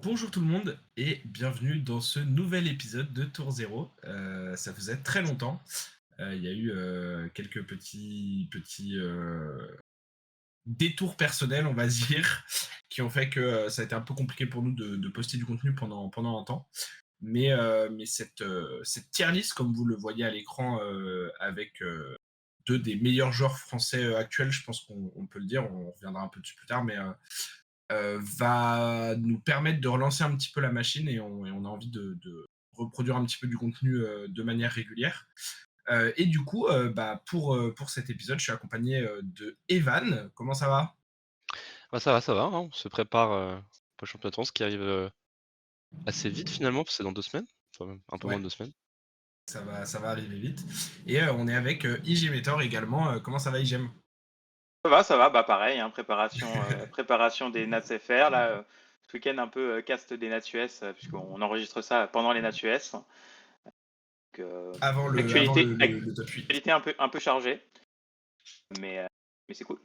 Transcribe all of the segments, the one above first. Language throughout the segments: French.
Bonjour tout le monde et bienvenue dans ce nouvel épisode de Tour Zéro. Ça faisait très longtemps. Il y a eu quelques petits détours personnels, on va dire, qui ont fait que ça a été un peu compliqué pour nous de poster du contenu pendant un temps. Mais cette tier list, comme vous le voyez à l'écran, avec deux des meilleurs joueurs français actuels, je pense qu'on peut le dire, on reviendra un peu dessus plus tard, mais va nous permettre de relancer un petit peu la machine et on a envie de reproduire un petit peu du contenu de manière régulière. Et du coup, pour cet épisode, je suis accompagné de Evan. Comment ça va? Bah, ça va, hein, on se prépare, pour le championnat de France qui arrive, assez vite finalement, parce que c'est dans 2 semaines, enfin même un peu moins Ouais, de 2 semaines. ça va arriver vite. Et on est avec Igemetor également. Comment ça va, Igem? Ça va, bah pareil, hein, préparation des Nats FR. Là, ce week-end, un peu cast des Nats US, puisqu'on enregistre ça pendant les Nats US. Donc, Avant actualité, le top 8. actualité un peu chargée, mais, euh, mais c'est cool.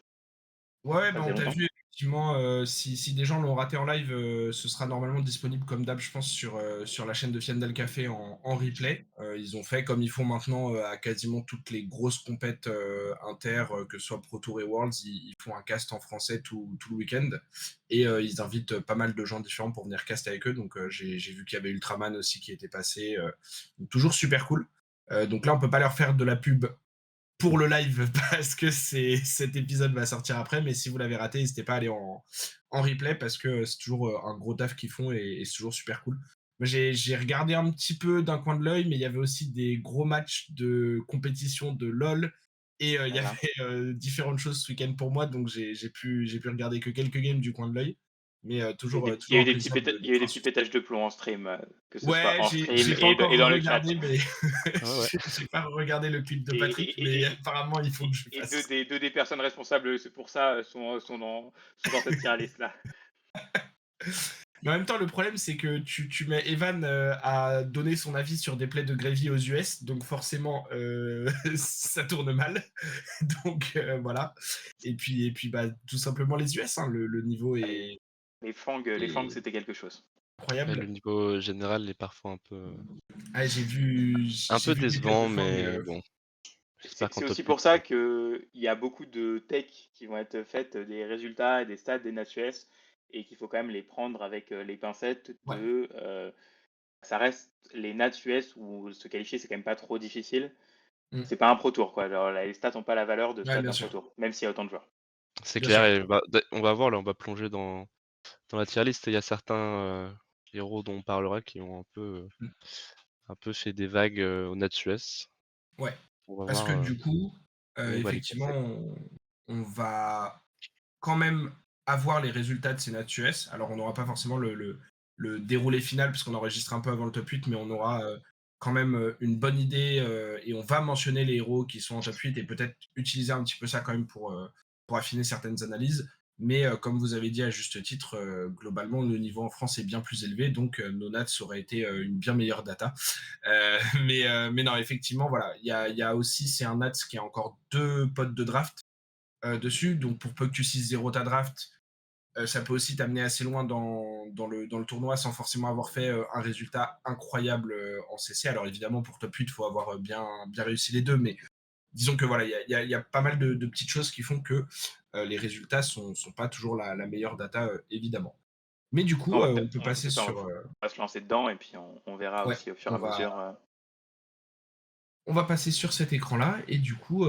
Ouais, Ça bah, faisait on t'a longtemps. vu effectivement, si des gens l'ont raté en live, ce sera normalement disponible comme d'hab, je pense, sur la chaîne de Fiandel Café en replay. Ils ont fait comme ils font maintenant, à quasiment toutes les grosses compètes, inter, que ce soit Pro Tour et Worlds, ils font un cast en français tout le week-end et ils invitent pas mal de gens différents pour venir cast avec eux. Donc, j'ai vu qu'il y avait Ultraman aussi qui était passé, donc toujours super cool. Donc là, on peut pas leur faire de la pub pour le live parce que cet épisode va sortir après, mais si vous l'avez raté, n'hésitez pas à aller en replay parce que c'est toujours un gros taf qu'ils font et c'est toujours super cool. Moi, j'ai regardé un petit peu d'un coin de l'œil, mais il y avait aussi des gros matchs de compétition de LoL et il y Voilà. avait différentes choses ce week-end pour moi, donc j'ai pu regarder que quelques games du coin de l'œil, mais Il y a toujours eu un plaisir il de y a eu des faire petits suivre. pétages de plomb en stream, que ce soit Ouais, en j'ai stream j'ai pas et encore dans le chat. regardé, mais Ouais, ouais. j'ai pas regardé le clip de Et, Patrick, et, mais et, et, apparemment il faut que je le et fasse. deux des personnes responsables c'est pour ça sont dans cette tier list là. Mais en même temps, le problème, c'est que tu mets Evan à donner son avis sur des plays de Gravy aux US, donc forcément, ça tourne mal. Donc voilà. Et puis bah, tout simplement les US, hein, le niveau Les, est, les fangs, est c'était quelque chose. Ouais, le incroyable. niveau général est parfois Ah, un j'ai peu vu des têtes décevant, de Fang. mais bon, j'espère qu'en C'est top aussi 8, pour ça qu'il y a beaucoup de tech qui vont être faites, des résultats et des stats des NatUS, et qu'il faut quand même les prendre avec les pincettes Ouais, ça reste les NatUS où se qualifier, c'est quand même pas trop difficile. mm. C'est pas un Pro Tour, quoi. Alors, les stats n'ont pas la valeur de Ouais, stats bien d'un Pro sûr. Tour, même s'il y a autant de joueurs. c'est Bien clair sûr. et on va voir là, on va plonger dans la tier list. Il y a certains, héros dont on parlera qui ont Mm. un peu fait des vagues, aux Nats-US. Ouais. On va Parce que voir, du coup, où on va les effectivement, classer. on va quand même avoir les résultats de ces Nats US. Alors, on n'aura pas forcément le déroulé final, parce qu'on enregistre un peu avant le top 8, mais on aura quand même une bonne idée et on va mentionner les héros qui sont en top 8 et peut-être utiliser un petit peu ça quand même pour affiner certaines analyses. Mais comme vous avez dit à juste titre, globalement, le niveau en France est bien plus élevé, donc nos Nats auraient été une bien meilleure data. Mais non, effectivement, voilà, il y a aussi, c'est un Nats qui a encore deux potes de draft dessus. Donc, pour peu que tu 6-0 ta draft, ça peut aussi t'amener assez loin dans le tournoi sans forcément avoir fait un résultat incroyable en CC. Alors, évidemment, pour top 8, il faut avoir bien réussi les deux. Mais disons que voilà, il y a pas mal de petites choses qui font que les résultats sont pas toujours la meilleure data, évidemment. Mais du coup, on peut passer C'est ça, sur. on va se lancer dedans et puis on verra Ouais, aussi au fur et on à va, mesure. on va passer sur cet écran-là et du coup,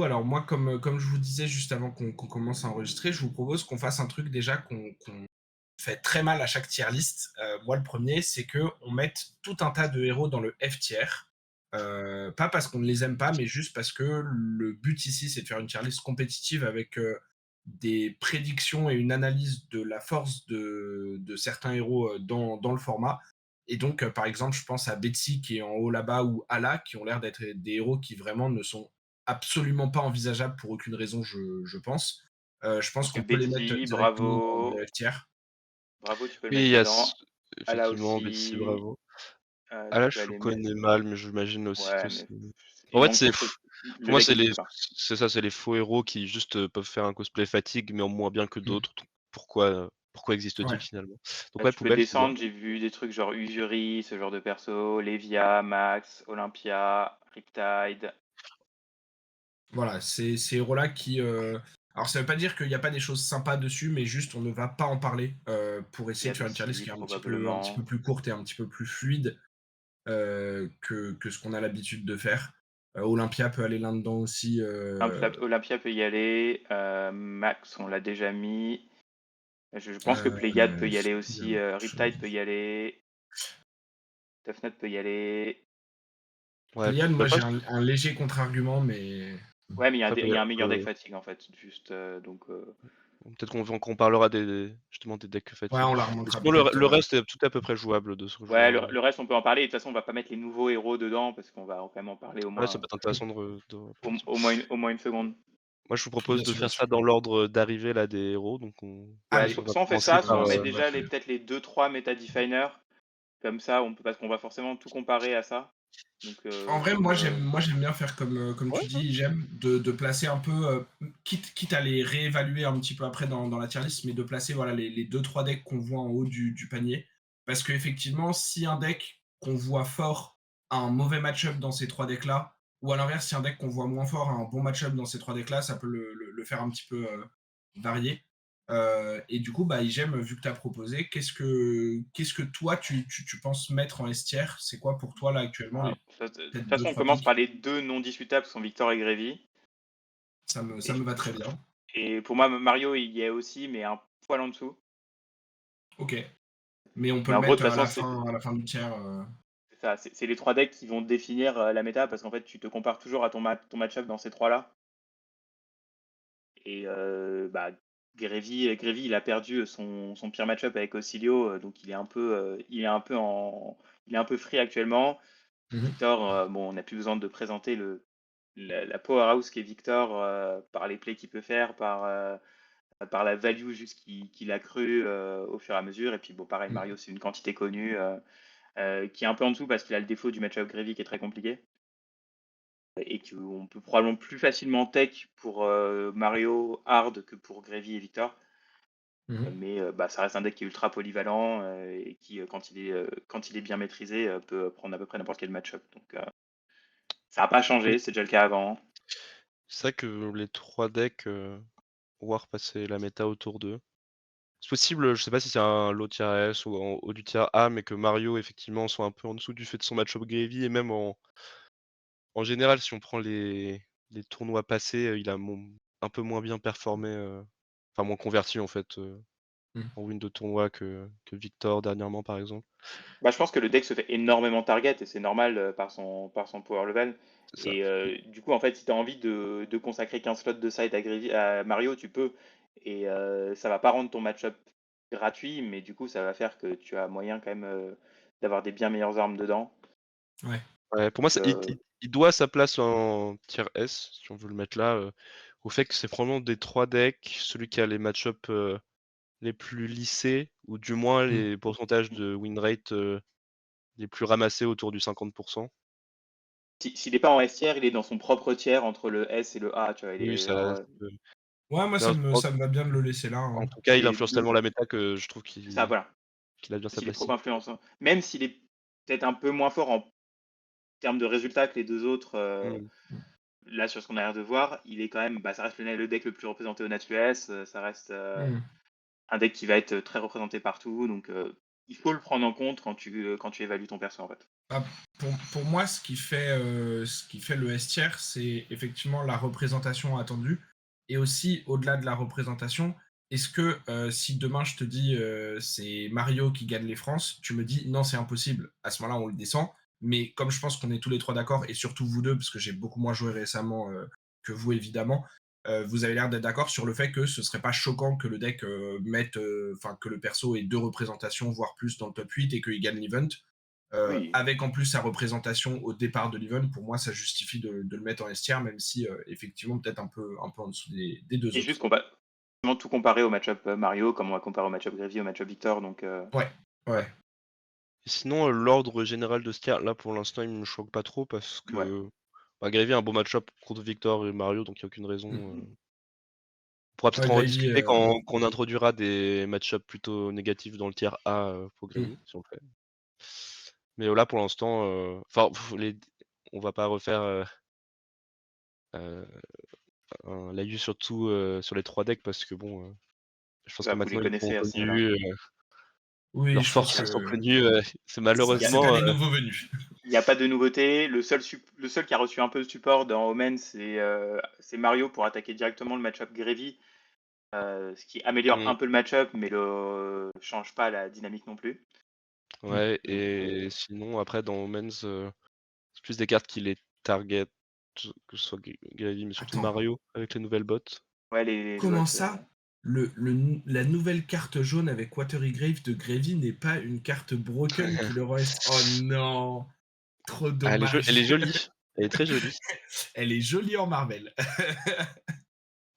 alors moi, comme je vous disais juste avant qu'on commence à enregistrer, je vous propose qu'on fasse un truc déjà qu'on fait très mal à chaque tier list. Moi, le premier, c'est que on mette tout un tas de héros dans le F tier. Pas parce qu'on ne les aime pas, mais juste parce que le but ici, c'est de faire une tier list compétitive avec des prédictions et une analyse de la force de certains héros dans le format. Et donc, par exemple, je pense à Betsy qui est en haut là-bas ou Ala qui ont l'air d'être des héros qui vraiment ne sont absolument pas envisageables pour aucune raison, je pense. Je pense qu'on peut les mettre Betty, directement dans le bravo, F tier. bravo, tu peux le Oui, il mettre y a dedans. Là effectivement Betsy aussi, Bravo. Ah tu là, peux je le aller mettre. connais mal, mais j'imagine aussi que Ouais, c'est mais en il fait, manque trop de trucs. pour Le moi, deck n'existe pas. c'est ça, c'est les faux héros qui juste, peuvent faire un cosplay fatigue, mais en moins bien que Mm. d'autres. Donc pourquoi pourquoi existe-t-il Ouais. finalement? Donc Bah, ouais, tu peux poubelle, c'est bien. descendre, j'ai vu des trucs genre Usuri, ce genre de perso, Levia, Max, Olympia, Riptide. Voilà, ces héros-là qui, alors ça veut pas dire qu'il y a pas des choses sympas dessus, mais juste on ne va pas en parler, pour essayer de Yad faire une tier list aussi, qui est un petit peu probablement. plus courte et un petit peu plus fluide, que ce qu'on a l'habitude de faire. Olympia peut aller là-dedans aussi, Olympia peut y aller. Max, on l'a déjà mis. Je pense que Pléiade peut y si aller il y a aussi. autre Riptide chose. peut y aller. Tough Nut peut y aller. Ouais, Pléiade, bah, moi après j'ai un léger contre-argument, mais Ouais, mais après il y a un Pléiade, meilleur deck fatigue en fait. Juste, donc, peut-être qu'on parlera justement des decks ouais, fatigue. on la Mais remontera sinon peut-être, le reste est tout à peu près jouable de ce que je ouais, vois. le reste, on peut en parler. De toute façon, on va pas mettre les nouveaux héros dedans parce qu'on va quand même en parler Ouais, ça peut être intéressant de repartir. au moins une seconde. Moi, je vous propose bien de sûr, bien faire ça sûr. dans l'ordre d'arrivée là des héros. Donc Ouais, Allez, on va soit on fait commencer ça, soit par on met ça me va déjà très bien. peut-être les deux trois méta definers. Comme ça, parce qu'on va forcément tout comparer à ça. Donc, En vrai, comme, moi j'aime bien faire comme ouais, tu dis, j'aime de placer un peu, quitte à les réévaluer un petit peu après dans la tier list, mais de placer voilà, les 2-3 decks qu'on voit en haut du panier. Parce qu'effectivement, si un deck qu'on voit fort a un mauvais match-up dans ces 3 decks-là, ou à l'inverse, si un deck qu'on voit moins fort a un bon match-up dans ces 3 decks-là, ça peut le faire un petit peu varier. Et du coup, bah, IGEM, vu que tu as proposé, qu'est-ce que toi tu penses mettre en S tier? C'est quoi pour toi là actuellement les de toute peut-être deux façon, on trois commence par pics? les deux non discutables, qui sont Victor et Grévy. Ça me Et, va très bien. et pour moi, Mario, il y est aussi, mais un poil en dessous. OK. Mais on peut Mais le en gros, de mettre toute façon, à la fin du tiers, c'est ça, c'est les trois decks qui vont définir la méta, parce qu'en fait, tu te compares toujours à ton match-up dans ces trois-là. Et bah, Grévy, il a perdu son pire match-up avec Ocilio, donc il est un peu free actuellement. mmh Victor, bon, on n'a plus besoin de présenter la powerhouse qui est Victor, par les plays qu'il peut faire, par la value juste qu'il a cru au fur et à mesure. Et puis bon, pareil, mh. Mario, c'est une quantité connue, qui est un peu en dessous parce qu'il a le défaut du match-up Grévy qui est très compliqué. Et qu'on peut probablement plus facilement tech pour Mario Hard que pour Grévy et Victor. Mmh. Mais bah, ça reste un deck qui est ultra polyvalent et qui, quand il est bien maîtrisé, peut prendre à peu près n'importe quel match-up. Donc ça n'a pas oui. changé, c'est déjà le cas avant. C'est vrai que les 3 decks voir passer la méta autour d'eux. C'est possible, je sais pas si c'est un low tier S ou en haut du tier A, mais que Mario effectivement soit un peu en dessous du fait de son match-up Gravy et même en général, si on prend les tournois passés, il a un peu moins bien performé, enfin moins converti en fait, Mmh. en win de tournoi que Victor dernièrement par exemple. Bah, je pense que le deck se fait énormément target et c'est normal par son power level. C'est ça. Et du coup, en fait, si tu as envie de consacrer 15 slots de side à Mario, tu peux. Et ça va pas rendre ton match-up gratuit, mais du coup, ça va faire que tu as moyen quand même d'avoir des bien meilleures armes dedans. Ouais. Ouais, pour moi Donc, ça il doit sa place en tier S, si on veut le mettre là, au fait que c'est probablement des 3 decks, celui qui a les match-up, les plus lissés ou du moins Mmh. les pourcentages de win rate, les plus ramassés autour du 50. s'il n'est pas en S tier, il est dans son propre tiers entre le S et le A. Tu vois, il Oui, est genre, Ouais, moi mais en ça me va bien de le laisser là, en hein. tout cas, il et influence tellement la méta que je trouve c'est ça, voilà. qu'il a bien sa S'il est place trop ici. influençant, même s'il est peut-être un peu moins fort en termes de résultats que les deux autres. Mmh. Mmh. Là, sur ce qu'on a l'air de voir, il est quand même, bah, ça reste le deck le plus représenté au NatUS, ça reste Mmh. un deck qui va être très représenté partout, donc il faut le prendre en compte quand tu évalues ton perso en fait. Bah, pour moi, ce qui fait le S tier, c'est effectivement la représentation attendue. Et aussi, au-delà de la représentation, est-ce que si demain je te dis c'est Mario qui gagne les France, tu me dis non, c'est impossible. À ce moment-là, on le descend. Mais comme je pense qu'on est tous les trois d'accord, et surtout vous deux, parce que j'ai beaucoup moins joué récemment que vous, évidemment, vous avez l'air d'être d'accord sur le fait que ce serait pas choquant que le deck enfin que le perso ait deux représentations, voire plus dans le top 8 et qu'il gagne l'event. Oui, Avec en plus sa représentation au départ de l'event, pour moi, ça justifie de le mettre en S tier, même si effectivement peut-être un peu en dessous des deux et juste autres. qu'on va vraiment tout comparer au match-up Mario, comme on va comparer au match-up Gravy, au match-up Victor, donc Ouais, ouais. Et sinon, l'ordre général de ce tiers, là, pour l'instant, il me choque pas trop parce ouais. que, bah, Gravy a un bon match-up contre Victor et Mario, donc il y a aucune raison, Mm. pourra peut-être Ouais, en Gravy, rediscuter quand on introduira des match-up plutôt négatifs dans le tiers A, pour mmh. Gravy, si on le fait. Mais là pour l'instant, enfin on va pas refaire, heu, un laïus surtout, sur les 3 decks parce que bon, je pense que Bah, vous les maintenant ils sont connaissez assez là. connus, Oui, leurs je pense forces sont que connues, c'est Il y a c'est pas malheureusement, les nouveaux venus. il y a pas de nouveauté. Le seul qui a reçu un peu de support dans Omen, c'est Mario pour attaquer directement le match-up Gravy, ce qui améliore mmh, un peu le match-up, mais le change pas la dynamique non plus. Mmh. ouais Donc et sinon après dans Men's, c'est plus des cartes qui les target, que ce soit Gravy mais surtout Attends, Mario avec les nouvelles bottes. ouais, les comment bots, ça? La nouvelle carte jaune avec Watery Grave de Gravy n'est pas une carte broken qui le reste? Oh non! Trop Ah elle est dommage. jolie, elle est très jolie. Elle est jolie en Marvel.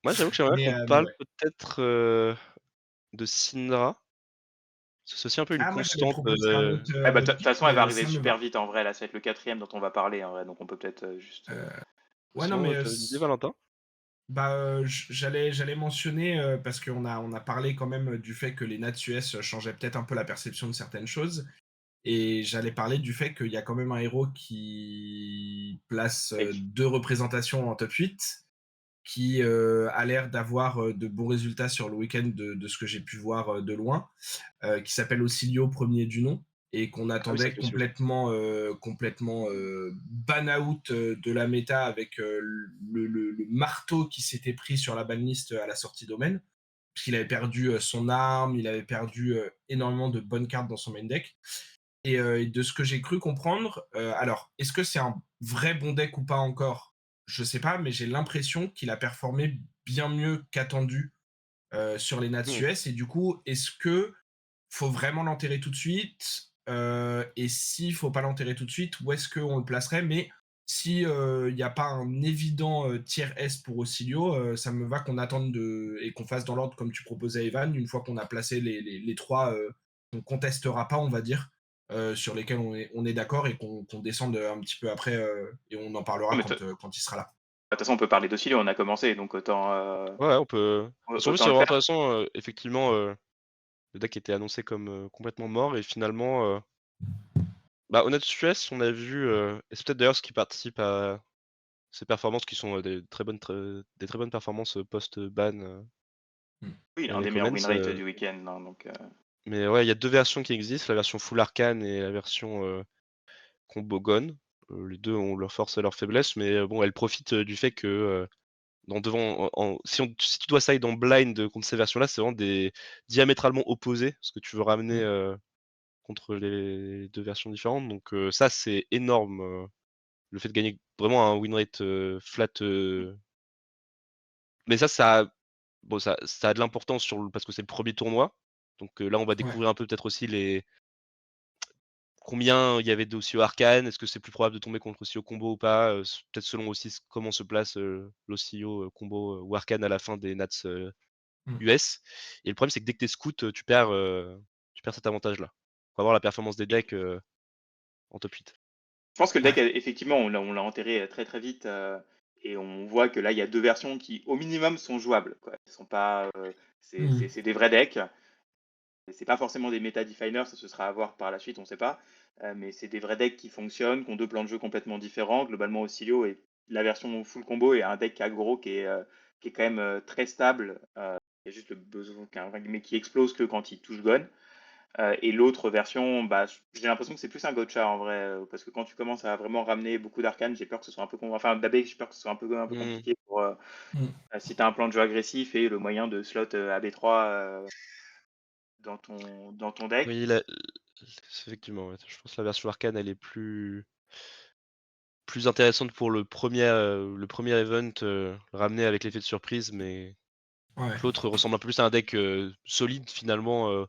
Moi j'avoue que j'aimerais qu'on Mais parle ouais. peut-être, de Syndra. C'est aussi un peu une Ah, moi, j'allais constante, proposer ouais, un bah, de autre toute pick, façon, elle va mais arriver ça me super va. vite en vrai. Là, ça va être le quatrième dont on va parler en vrai, donc on peut peut-être juste. Heu, ouais, non, sinon, mais tu avais une idée Valentin? bah, j'allais mentionner, parce qu'on a parlé quand même du fait que les NATS changeaient peut-être un peu la perception de certaines choses. Et j'allais parler du fait qu'il y a quand même un héros qui place Fake. 2 représentations en top 8, qui a l'air d'avoir de bons résultats sur le week-end de ce que j'ai pu voir de loin, qui s'appelle Ocilio, premier du nom, et qu'on Ah oui, ça attendait fait aussi haut. complètement ban out de la méta avec le marteau qui s'était pris sur la banlist à la sortie domaine. Parce qu'il avait perdu son arme, il avait perdu énormément de bonnes cartes dans son main deck. Et de ce que j'ai cru comprendre, alors, est-ce que c'est un vrai bon deck ou pas encore? Je sais pas, mais j'ai l'impression qu'il a performé bien mieux qu'attendu, sur les Nats Mmh. US. Et du coup, est-ce que faut vraiment l'enterrer tout de suite? Et s'il faut pas l'enterrer tout de suite, où est-ce qu'on le placerait? Mais si, il y a pas un évident, tier S pour Ocilio, ça me va qu'on attende et qu'on fasse dans l'ordre comme tu proposais Evan, une fois qu'on a placé les 3, qu'on contestera pas, on va dire, sur lesquels on est d'accord, et qu'on descende, un petit peu après, et on en Non, parlera mais de quand il sera là. toute façon, on peut parler d'Ocilio, on a commencé, donc Ouais, ouais, on peut parce qu'en plus, autant c'est le vraiment faire. intéressant, effectivement, le deck était annoncé comme, complètement mort et finalement, bah, Honnête Suez, on a vu, et c'est peut-être d'ailleurs ce qui participe à ces performances qui sont, des très bonnes performances, post-ban, Mmh. Oui, il a un des avec meilleurs Omens, win rate du week-end, hein, donc mais ouais, il y a 2 versions qui existent, la version full arcane et la version, combo Gone. Les 2 ont leurs forces et leurs faiblesses, mais bon, elles profitent, du fait que, si tu dois side en blind, contre ces versions-là, c'est vraiment des diamétralement opposés, ce que tu veux ramener, Mmh. contre les 2 versions différentes, donc ça, c'est énorme, le fait de gagner vraiment un win rate, flat, mais bon, ça a de l'importance parce que c'est le premier tournoi, donc là, on va Ouais. découvrir un peu peut-être aussi combien il y avait d'Ossio Arcane, est-ce que c'est plus probable de tomber contre Ossio combo ou pas? Peut-être selon aussi comment se place, l'Ossio, combo, ou Arcane à la fin des Nats, Mmh. US, et le problème, c'est que dès que tu es scout, tu perds cet avantage-là. Faut avoir la performance des decks, en top 8. je pense que le deck, Ouais. effectivement, on l'a enterré très très vite, et on voit que là, il y a 2 versions qui, au minimum, sont jouables, quoi. Ils sont pas, Mmh. c'est des vrais decks. C'est pas forcément des méta definers, ça ce sera à voir par la suite, on sait pas. Mais c'est des vrais decks qui fonctionnent, qui ont 2 plans de jeu complètement différents. Globalement, Ocilio est la version full combo et un deck aggro qui est quand même très stable. Il y a juste le besoin mais qui explose que quand il touche Gone. Et l'autre version, bah, j'ai l'impression que c'est plus un gotcha en vrai, parce que quand tu commences à vraiment ramener beaucoup d'arcanes, j'ai peur que ce soit un peu enfin d'AB, j'ai peur que ce soit un peu Mmh. compliqué pour Mmh. si tu as un plan de jeu agressif et le moyen de slot AB3 dans ton deck. Oui, effectivement, ouais. Je pense que la version arcane, elle est plus intéressante pour le premier event, ramené avec l'effet de surprise, mais Ouais. que l'autre ressemble un peu plus à un deck, solide finalement,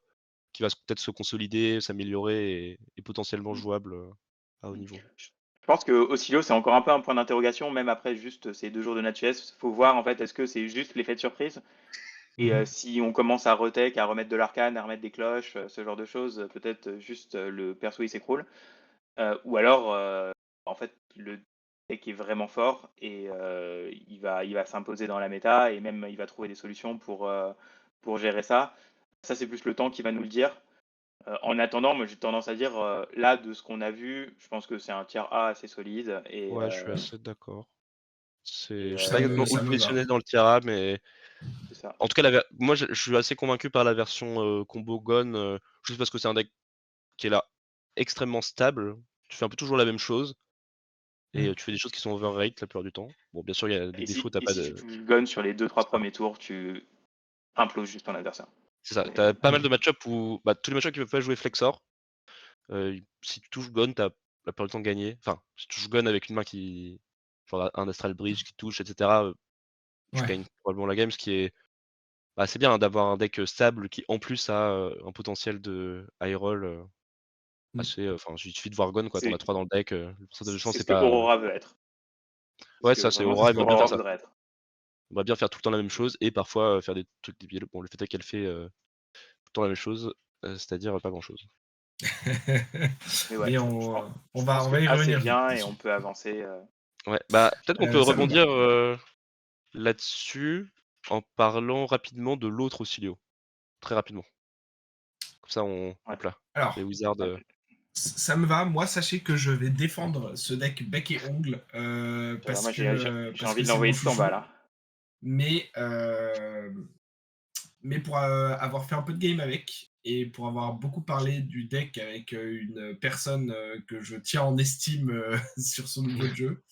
qui va peut-être se consolider, s'améliorer et potentiellement jouable, à haut niveau. Je pense que Ocilio, c'est encore un peu un point d'interrogation, même après juste ces 2 jours de Natchez. Faut voir en fait, est-ce que c'est juste l'effet de surprise? Et Mmh. si on commence à retech, à remettre de l'arcane, à remettre des cloches, ce genre de choses, peut-être juste le perso il s'écroule. Ou alors, en fait, deck est vraiment fort et il va s'imposer dans la méta et même il va trouver des solutions pour gérer ça. Ça, c'est plus le temps qui va nous le dire. En attendant, moi j'ai tendance à dire, là, de ce qu'on a vu, je pense que c'est un tiers A assez solide Ouais, je suis assez d'accord. et Je sais Ça pas heu, exactement où ça le me va. positionner dans le tiers A, mais c'est ça. en tout cas, moi, je suis assez convaincu par la version combo Gon, juste parce que c'est un deck qui est là extrêmement stable. Tu fais un peu toujours la même chose et Mm. tu fais des choses qui sont overrate la plupart du temps. Bon, bien sûr, il y a des Et défauts, si t'as et pas si tu de. touches gun sur les 2-3 C'est ça. premiers tours, tu imploses juste ton adversaire. C'est ça. C'est T'as pas mal de Mm. match-up où bah, tous les match-up qui peuvent pas jouer Flexor, si tu touches Gon, t'as la plupart du temps gagné. Enfin, si tu touches Gon avec une main qui. Genre un Astral Bridge qui touche, etc., tu Ouais. gagnes probablement la game, ce qui est. Bah, c'est bien d'avoir un deck stable qui en plus a un potentiel de high roll Mm. assez. Enfin, il suffit de voir Gon, quoi. T'en as c'est 3 dans le deck. Le pourcentage de chance, c'est c'est ce que pas. Aurora veut être. Ouais, ça, c'est C'est Aurora, ce elle voudrait bien faire qu'Aurora ça. voudrait être. Elle voudrait bien faire tout le temps la même chose et parfois faire des trucs débiles. Bon, le fait est qu'elle fait tout le temps la même chose, c'est-à-dire pas grand-chose. Mais ouais, Mais je on pense que va y A, c'est revenir vite bien et on dessus. peut avancer, Ouais, bah peut-être qu'on peut Ça me va. rebondir là-dessus en parlant rapidement de l'autre Auxilio. Très rapidement. Comme ça, ouais. hop là. Les Alors, Wizards. ça me va. Moi, sachez que je vais défendre ce deck bec et ongle Tu vois, moi, j'ai parce envie que de c'est mon l'envoyer tout en bas, chouchou. là. Mais, euh, mais pour avoir fait un peu de game avec et pour avoir beaucoup parlé du deck avec une personne que je tiens en estime sur son niveau de jeu,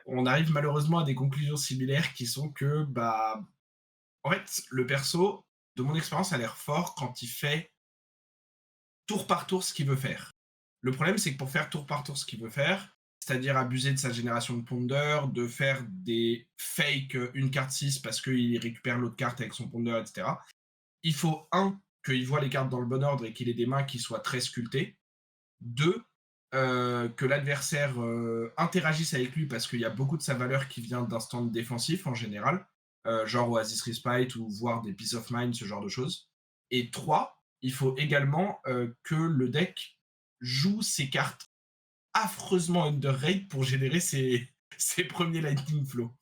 on arrive malheureusement à des conclusions similaires qui sont que, bah, en fait, le perso, de mon expérience, a l'air fort quand il fait tour par tour ce qu'il veut faire. Le problème, c'est que pour faire tour par tour ce qu'il veut faire, c'est-à-dire abuser de sa génération de ponder, de faire des fake une carte 6 parce qu'il récupère l'autre carte avec son ponder, etc. Il faut, un, qu'il voit les cartes dans le bon ordre et qu'il ait des mains qui soient très sculptées. Deux, que l'adversaire interagisse avec lui parce qu'il y a beaucoup de sa valeur qui vient d'un stand défensif en général, genre Oasis Respite ou voire des Peace of Mind, ce genre de choses. Et trois, il faut également que le deck joue ses cartes affreusement underrate pour générer ses premiers Lightning Flow.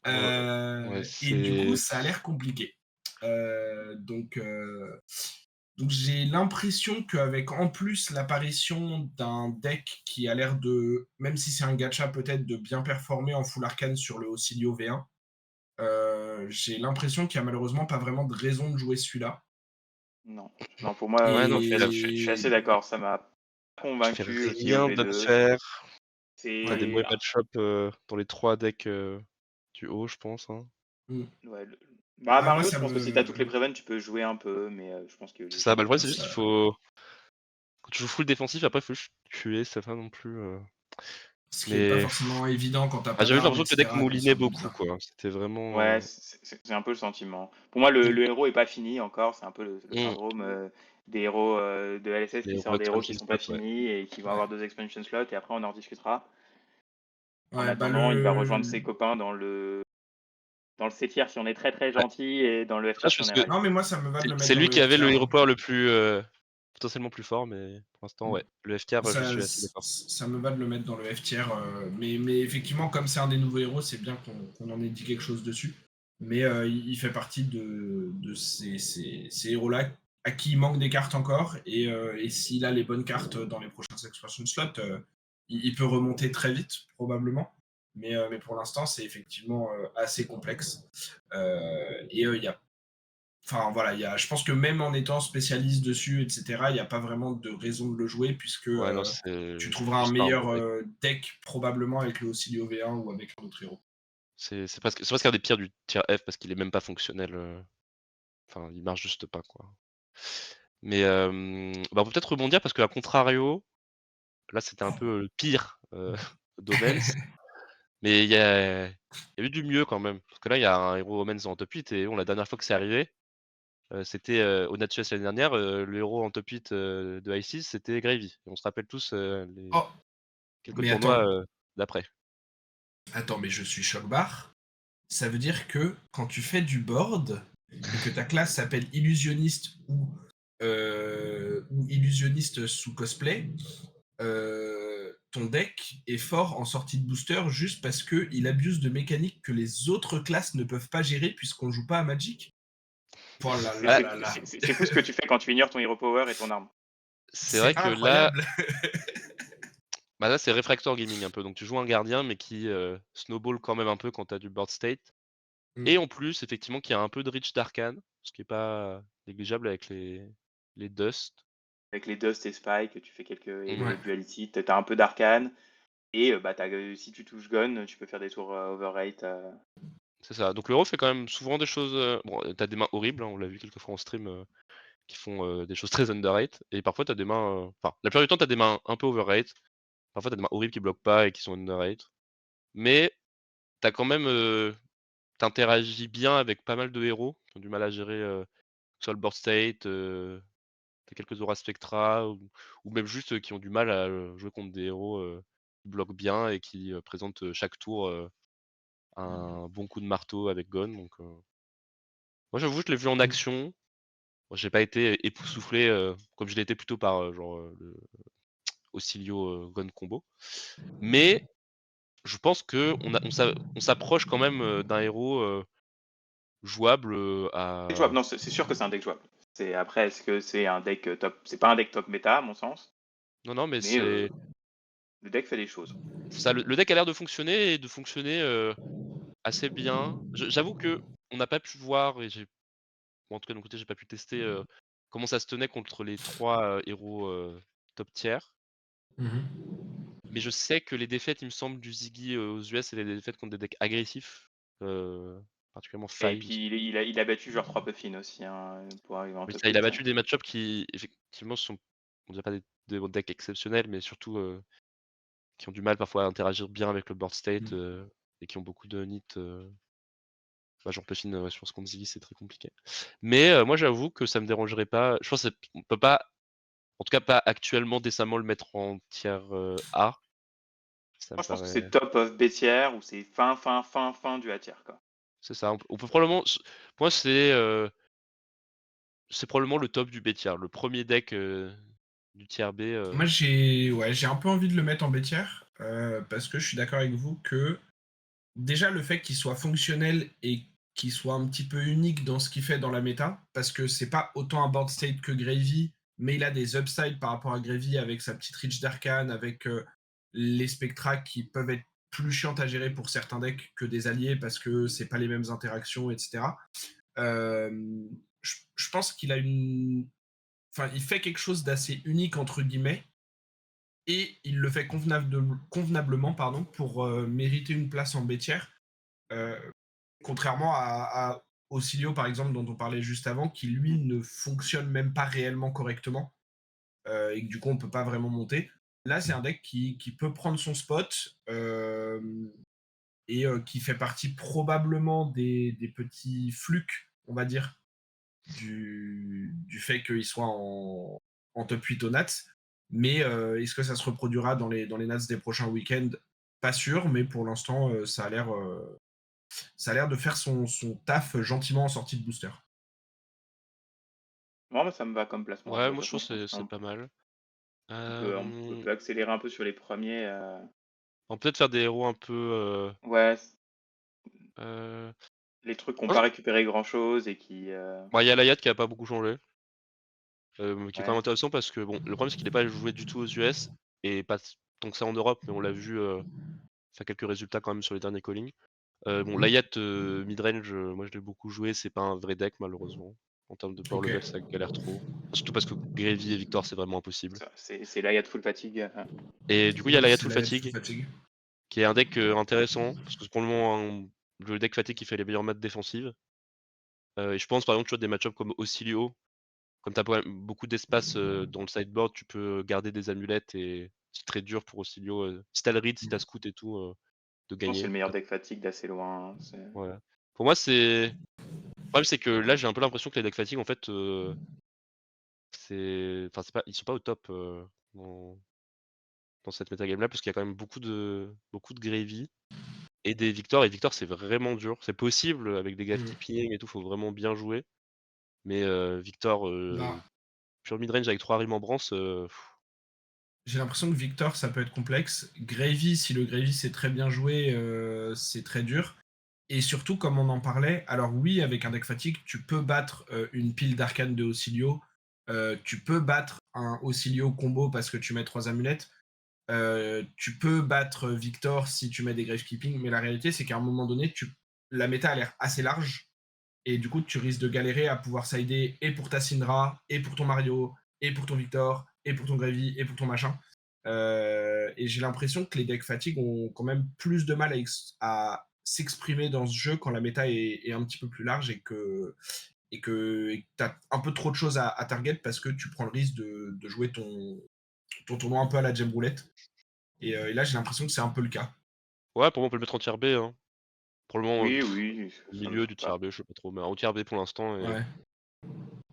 Ouais, Et du coup, c'est. ça a l'air compliqué. Euh, donc, euh, donc j'ai l'impression qu'avec en plus l'apparition d'un deck qui a l'air de, même si c'est un gacha peut-être, de bien performer en full arcane sur le Ocilio V1, j'ai l'impression qu'il n'y a malheureusement pas vraiment de raison de jouer celui-là. Non, non, pour moi, Ouais, non, je suis assez Et d'accord. Ça m'a pas tu fais convaincu, Ocilio rien d'autre V2. faire. T'as ouais. des C'est mauvais match-up dans les 3 decks du haut, je pense, hein. Mm. ouais, bah, Ouais, moi Mario, je ça pense que si tu as me. toutes les prevents, tu peux jouer un peu, mais je pense que C'est ça, bah, le l'Ocilio, problème, c'est c'est juste qu'il Ça- faut. Quand tu joues full défensif, après, il faut juste tuer, c'est pas non plus. Ce qui est pas Mais forcément évident quand t'as ah, pas j'avais d'armes, l'impression que le deck etc. qui moulinait sont beaucoup, bizarres. quoi. C'était vraiment. ouais, c'est un peu le sentiment. Pour moi, Mm. le héros est pas fini encore. C'est un peu le Mmh. syndrome des héros de LSS Les qui Hero sort des héros qui Expansion sont pas Slot, ouais. finis et qui vont Ouais. avoir 2 expansion slots et après on en discutera. En Ouais, bah attendant, il va rejoindre ses copains dans le C tier si on est très très Ouais, gentil et dans le F tier dommage si on parce est que raid. Non, mais moi ça me va de le mettre c'est dans lui le qui F avait tier, le hero hein. power le plus potentiellement plus fort, mais pour l'instant, Mm. ouais. Le F tier, je Ça, suis assez d'accord. ça me va de le mettre dans le F tier, mais effectivement, comme c'est un des nouveaux héros, c'est bien qu'on en ait dit quelque chose dessus. Mais il fait partie de ces héros-là à qui il manque des cartes encore, et s'il a les bonnes cartes dans les prochains expansion slots, il peut remonter très vite, probablement. Mais pour l'instant, c'est effectivement assez complexe. Et il y a Enfin voilà, je pense que même en étant spécialiste dessus, etc., il n'y a pas vraiment de raison de le jouer puisque Ouais, non, tu c'est trouveras un juste pas un bon meilleur deck. deck probablement avec le Ocilio V1 ou avec un autre héros. C'est presque un des pires du tier F parce qu'il est même pas fonctionnel. Enfin, il marche juste pas, quoi. Mais bah, on peut peut-être rebondir parce qu'à contrario, là, c'était un peu le pire d'Omens. Mais il y a eu du mieux quand même. Parce que là, il y a un héros Omens en top 8 et bon, la dernière fois que c'est arrivé, c'était au Natchez l'année dernière, le héros en top 8 de i6, c'était Gravy. Et on se rappelle tous les Oh, quelques mais tournois d'après. attends, mais je suis choc-barre. Ça veut dire que quand tu fais du board et que ta classe s'appelle illusionniste ou illusionniste sous cosplay, ton deck est fort en sortie de booster juste parce qu'il abuse de mécaniques que les autres classes ne peuvent pas gérer puisqu'on joue pas à Magic. Oh là C'est là Bah, c'est là fou, là. c'est fou ce que tu fais quand tu ignores ton Hero Power et ton arme. c'est C'est vrai que là, incroyable. bah là c'est Refractor Gaming un peu, donc tu joues un gardien mais qui snowball quand même un peu quand t'as du board state. Et Mmh. en plus, effectivement, qu'il y a un peu de reach d'arcane, ce qui est pas négligeable avec les dust. Avec les Dust et Spike, tu fais quelques Mmh. Ouais. Duality, tu as un peu d'arcane et bah, si tu touches Gun, tu peux faire des tours overrate. C'est ça. Donc l'euro fait quand même souvent des choses. Bon, t'as des mains horribles, hein, on l'a vu quelques fois en stream, qui font des choses très underrate. Et parfois t'as des mains. Enfin, la plupart du temps t'as des mains un peu overrate. Parfois t'as des mains horribles qui bloquent pas et qui sont underrate. Mais t'as quand même. T'interagis bien avec pas mal de héros qui ont du mal à gérer soit le board state, t'as quelques auras spectra ou même juste qui ont du mal à jouer contre des héros qui bloquent bien et qui présentent chaque tour un bon coup de marteau avec Gon. Donc, moi j'avoue, je l'ai vu en Mmh. action. Bon, j'ai pas été époustouflé comme je l'ai été plutôt par genre le Auxilio Gon combo. Mais je pense que on s'approche quand même d'un héros jouable Deck jouable, à. non, c'est sûr que c'est un deck jouable. Après, est-ce que c'est un deck top? C'est pas un deck top méta, à mon sens, Non, non, mais mais c'est le deck fait des choses. ça. Le deck a l'air de fonctionner et de fonctionner assez bien. J'avoue que on n'a pas pu voir et j'ai bon, en tout cas de mon côté, j'ai pas pu tester comment ça se tenait contre les 3 héros top tier. Mmh. Mais je sais que les défaites, il me semble, du Ziggy aux US, c'est les défaites contre des decks agressifs, particulièrement Et Five. puis il a battu genre 3 Puffin aussi, hein, pour arriver en Oui, top ça, il a 8, hein. battu des match-ups qui effectivement sont, on dirait pas des decks exceptionnels, mais surtout qui ont du mal parfois à interagir bien avec le board state Mmh. et qui ont beaucoup de nits. Bah, genre Puffin, je pense contre Ziggy, c'est très compliqué. Mais moi, j'avoue que ça me dérangerait pas. Je pense qu'on peut pas, en tout cas pas actuellement décemment le mettre en tier A. Ça me Moi, je pense que paraît. c'est top of B tier ou c'est fin du A tier, quoi. C'est ça. On peut probablement. Moi, c'est probablement le top du B tier, le premier deck du tier B. Moi, j'ai un peu envie de le mettre en bêtière, parce que je suis d'accord avec vous que déjà le fait qu'il soit fonctionnel et qu'il soit un petit peu unique dans ce qu'il fait dans la méta, parce que c'est pas autant un board state que Gravy, mais il a des upsides par rapport à Gravy avec sa petite reach d'arcane, avec les spectra qui peuvent être plus chiantes à gérer pour certains decks que des alliés parce que c'est pas les mêmes interactions, etc. Je pense qu'il a une. Enfin, il fait quelque chose d'assez unique entre guillemets et il le fait convenablement pardon, pour mériter une place en bêtière. Euh, Contrairement à Auxilio, par exemple, dont on parlait juste avant, qui lui Mmh. ne fonctionne même pas réellement correctement et que du coup on peut pas vraiment monter. Là, c'est un deck qui peut prendre son spot et qui fait partie probablement des petits fluks, on va dire, du fait qu'il soit en top 8 au Nats. Mais est-ce que ça se reproduira dans les Nats des prochains week-ends? Pas sûr, mais pour l'instant, ça a l'air de faire son taf gentiment en sortie de booster. Non, mais ça me va comme placement. De Ouais, toute moi je façon, trouve je que pense c'est qu'on pas mal. peut accélérer un peu sur les premiers. On peut peut-être faire des héros un peu. Ouais, Euh, les trucs qui n'ont moi, pas récupéré grand-chose et qui. bah, il y a Layat qui a pas beaucoup changé, qui est quand Ouais. même intéressant parce que bon, le problème c'est qu'il n'est pas joué du tout aux US et pas tant que ça en Europe, mais on l'a vu faire quelques résultats quand même sur les derniers callings. Bon, Mm. Layat midrange, moi je l'ai beaucoup joué, c'est pas un vrai deck malheureusement. En termes de power Ok. level, ça galère trop. Surtout parce que Gravy et Victor, c'est vraiment impossible. C'est là, il y a de full fatigue. Et du coup, il y a Oui, Layat c'est Full la full Fatigue, fatigue. qui est un deck intéressant, parce que c'est pour le moment le deck fatigue qui fait les meilleures maths défensives. Et je pense par exemple, tu vois, des match-ups comme Auxilio, comme tu as beaucoup d'espace dans le sideboard, tu peux garder des amulettes et c'est très dur pour Auxilio. Si t'as le read, si t'as scout et tout, de Je pense que c'est gagner. le meilleur deck fatigue d'assez loin, hein. Voilà. Pour moi, c'est. Le problème, c'est que là, j'ai un peu l'impression que les decks fatigue, en fait, enfin, ils sont pas au top dans... dans cette metagame là, parce qu'il y a quand même beaucoup de Gravy et des Victor. Et Victor, c'est vraiment dur. C'est possible avec des gafes Mm. tipping et tout, faut vraiment bien jouer. Mais Victor, Bah, pure midrange avec 3 remembrance, J'ai l'impression que Victor, ça peut être complexe. Gravy, si le Gravy c'est très bien joué, c'est très dur. Et surtout, comme on en parlait, alors oui, avec un deck fatigue, tu peux battre une pile d'arcane de Ocilio. Tu peux battre un Ocilio combo parce que tu mets 3 amulettes. Tu peux battre Victor si tu mets des Gravekeeping. Mais la réalité, c'est qu'à un moment donné, la méta a l'air assez large. Et du coup, tu risques de galérer à pouvoir sider et pour ta Syndra, et pour ton Mario, et pour ton Victor, et pour ton Gravy, et pour ton machin. Et j'ai l'impression que les decks fatigue ont quand même plus de mal à s'exprimer dans ce jeu quand la méta est un petit peu plus large et que tu as un peu trop de choses à target parce que tu prends le risque de jouer ton tournoi un peu à la gem roulette. Et là, j'ai l'impression que c'est un peu le cas. Ouais, pour moi, on peut le mettre en tier B, hein. Pour le moment, Oui, oui, au ça me milieu du choque tier pas. B, je sais pas trop, mais en tier B pour l'instant. Et... Ouais.